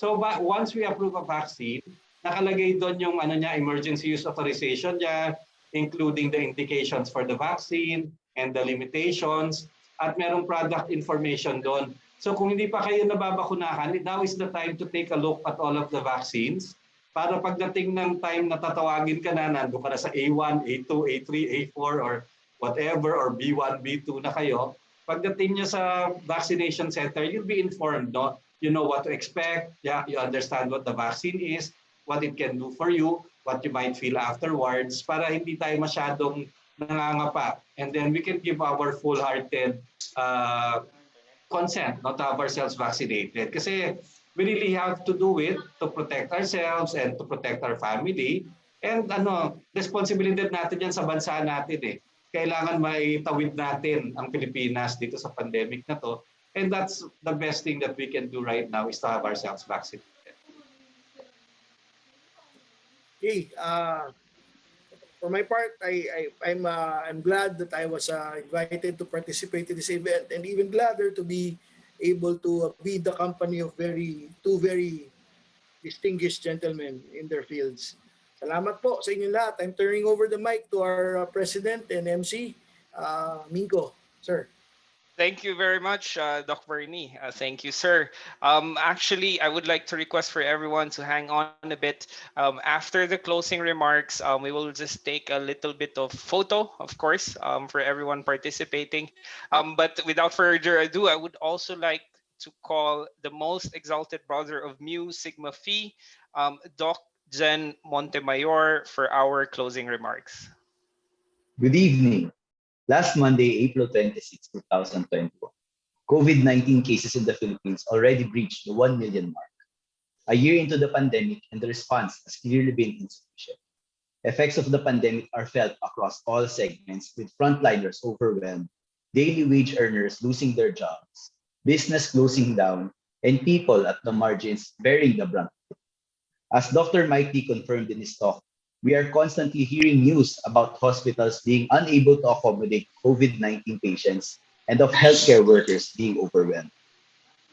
So once we approve a vaccine, nakalagay doon yung emergency use authorization niya, including the indications for the vaccine and the limitations, at merong product information doon. So kung hindi pa kayo nababakunahan, now is the time to take a look at all of the vaccines para pagdating ng time na tatawagin ka na, nandun ka na sa A1, A2, A3, A4, or whatever, or B1, B2 na kayo, pagdating nyo sa vaccination center, you'll be informed. No? You know what to expect, you understand what the vaccine is, what it can do for you, what you might feel afterwards para hindi tayo masyadong nangangapa. And then we can give our full-hearted consent not to have ourselves vaccinated. Kasi we really have to do it to protect ourselves and to protect our family. And responsibility natin yan sa bansa natin eh. Kailangan maitawid natin ang Pilipinas dito sa pandemic na to. And that's the best thing that we can do right now is to have ourselves vaccinated. Okay. For my part, I'm glad that I was invited to participate in this event, and even gladder to be able to be the company of two very distinguished gentlemen in their fields. Salamat po sa inyong lahat. I'm turning over the mic to our President and MC, Minko. Sir. Thank you very much, Doc Bernie. Thank you, sir. Actually, I would like to request for everyone to hang on a bit. After the closing remarks, we will just take a little bit of photo, of course, for everyone participating. But without further ado, I would also like to call the most exalted brother of Mu Sigma Phi, Doc Jen Montemayor, for our closing remarks. Good evening. Last Monday, April 26, 2021, COVID-19 cases in the Philippines already breached the 1 million mark. A year into the pandemic, and the response has clearly been insufficient. Effects of the pandemic are felt across all segments, with frontliners overwhelmed, daily wage earners losing their jobs, business closing down, and people at the margins bearing the brunt. As Dr. Mike T confirmed in his talk, we are constantly hearing news about hospitals being unable to accommodate COVID-19 patients and of healthcare workers being overwhelmed.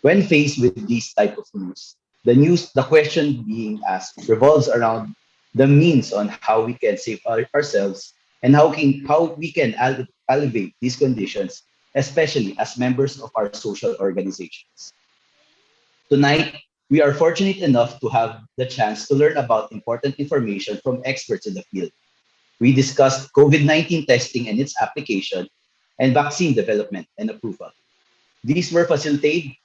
When faced with these type of the question being asked revolves around the means on how we can save ourselves and how we can elevate these conditions, especially as members of our social organizations. Tonight, we are fortunate enough to have the chance to learn about important information from experts in the field. We discussed COVID-19 testing and its application, and vaccine development and approval. These were facilitated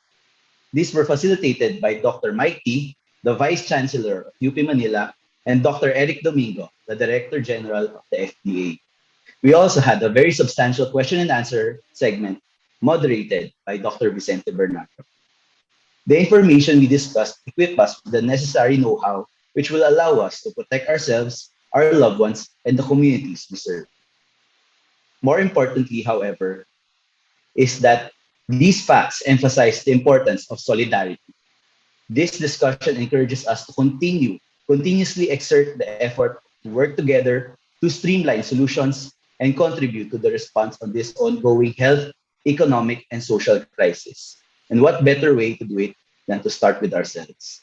by Dr. Mike T, the Vice Chancellor of UP Manila, and Dr. Eric Domingo, the Director General of the FDA. We also had a very substantial question and answer segment moderated by Dr. Vicente Bernardo. The information we discussed equip us with the necessary know-how which will allow us to protect ourselves, our loved ones, and the communities we serve. More importantly, however, is that these facts emphasize the importance of solidarity. This discussion encourages us to continuously exert the effort to work together to streamline solutions and contribute to the response on this ongoing health, economic, and social crisis. And what better way to do it than to start with ourselves?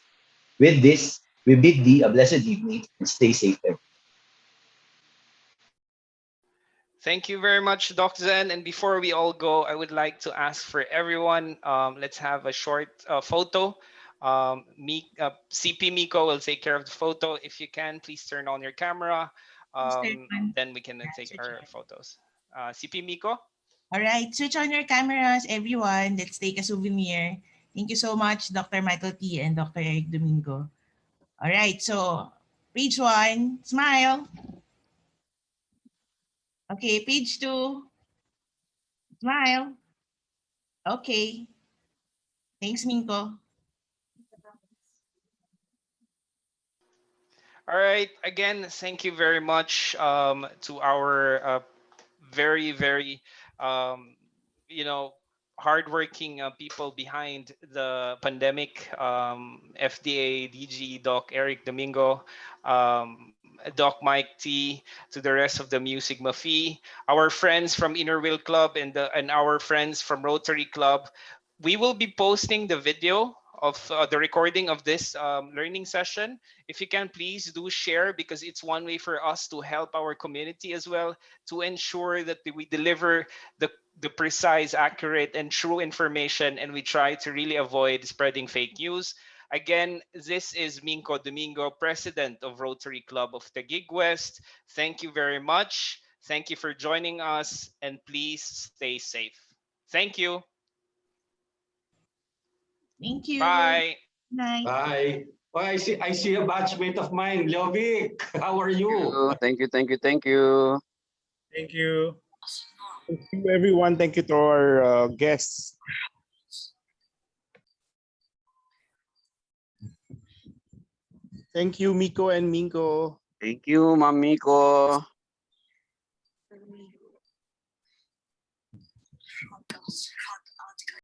With this, we bid thee a blessed evening and stay safe, everyone. Thank you very much, Doc Zen. And before we all go, I would like to ask for everyone, let's have a short photo. CP Miko will take care of the photo. If you can, please turn on your camera. Then we can take our photos. CP Miko? All right, switch on your cameras, everyone. Let's take a souvenir. Thank you so much, Dr. Michael T. and Dr. Eric Domingo. All right, so page 1, smile. Okay, page 2, smile. Okay. Thanks, Minko. All right. Again, thank you very much to our very, very, you know, hardworking people behind the pandemic. FDA, DG, Doc Eric Domingo, Doc Mike T, to the rest of the Mu Sigma Phi, our friends from Inner Wheel Club and our friends from Rotary Club. We will be posting the video of the recording of this learning session. If you can, please do share, because it's one way for us to help our community as well, to ensure that we deliver the precise, accurate, and true information, and we try to really avoid spreading fake news. Again, this is Minko Domingo, President of Rotary Club of Taguig West. Thank you very much. Thank you for joining us, and please stay safe. Thank you. Thank you. Bye. Night. Bye. Oh, I see a batchmate of mine, Leovic. How are you? Thank you, thank you, thank you. Thank you. Thank you, everyone. Thank you to our guests. Thank you, Miko and Minko. Thank you, Ma'am Miko.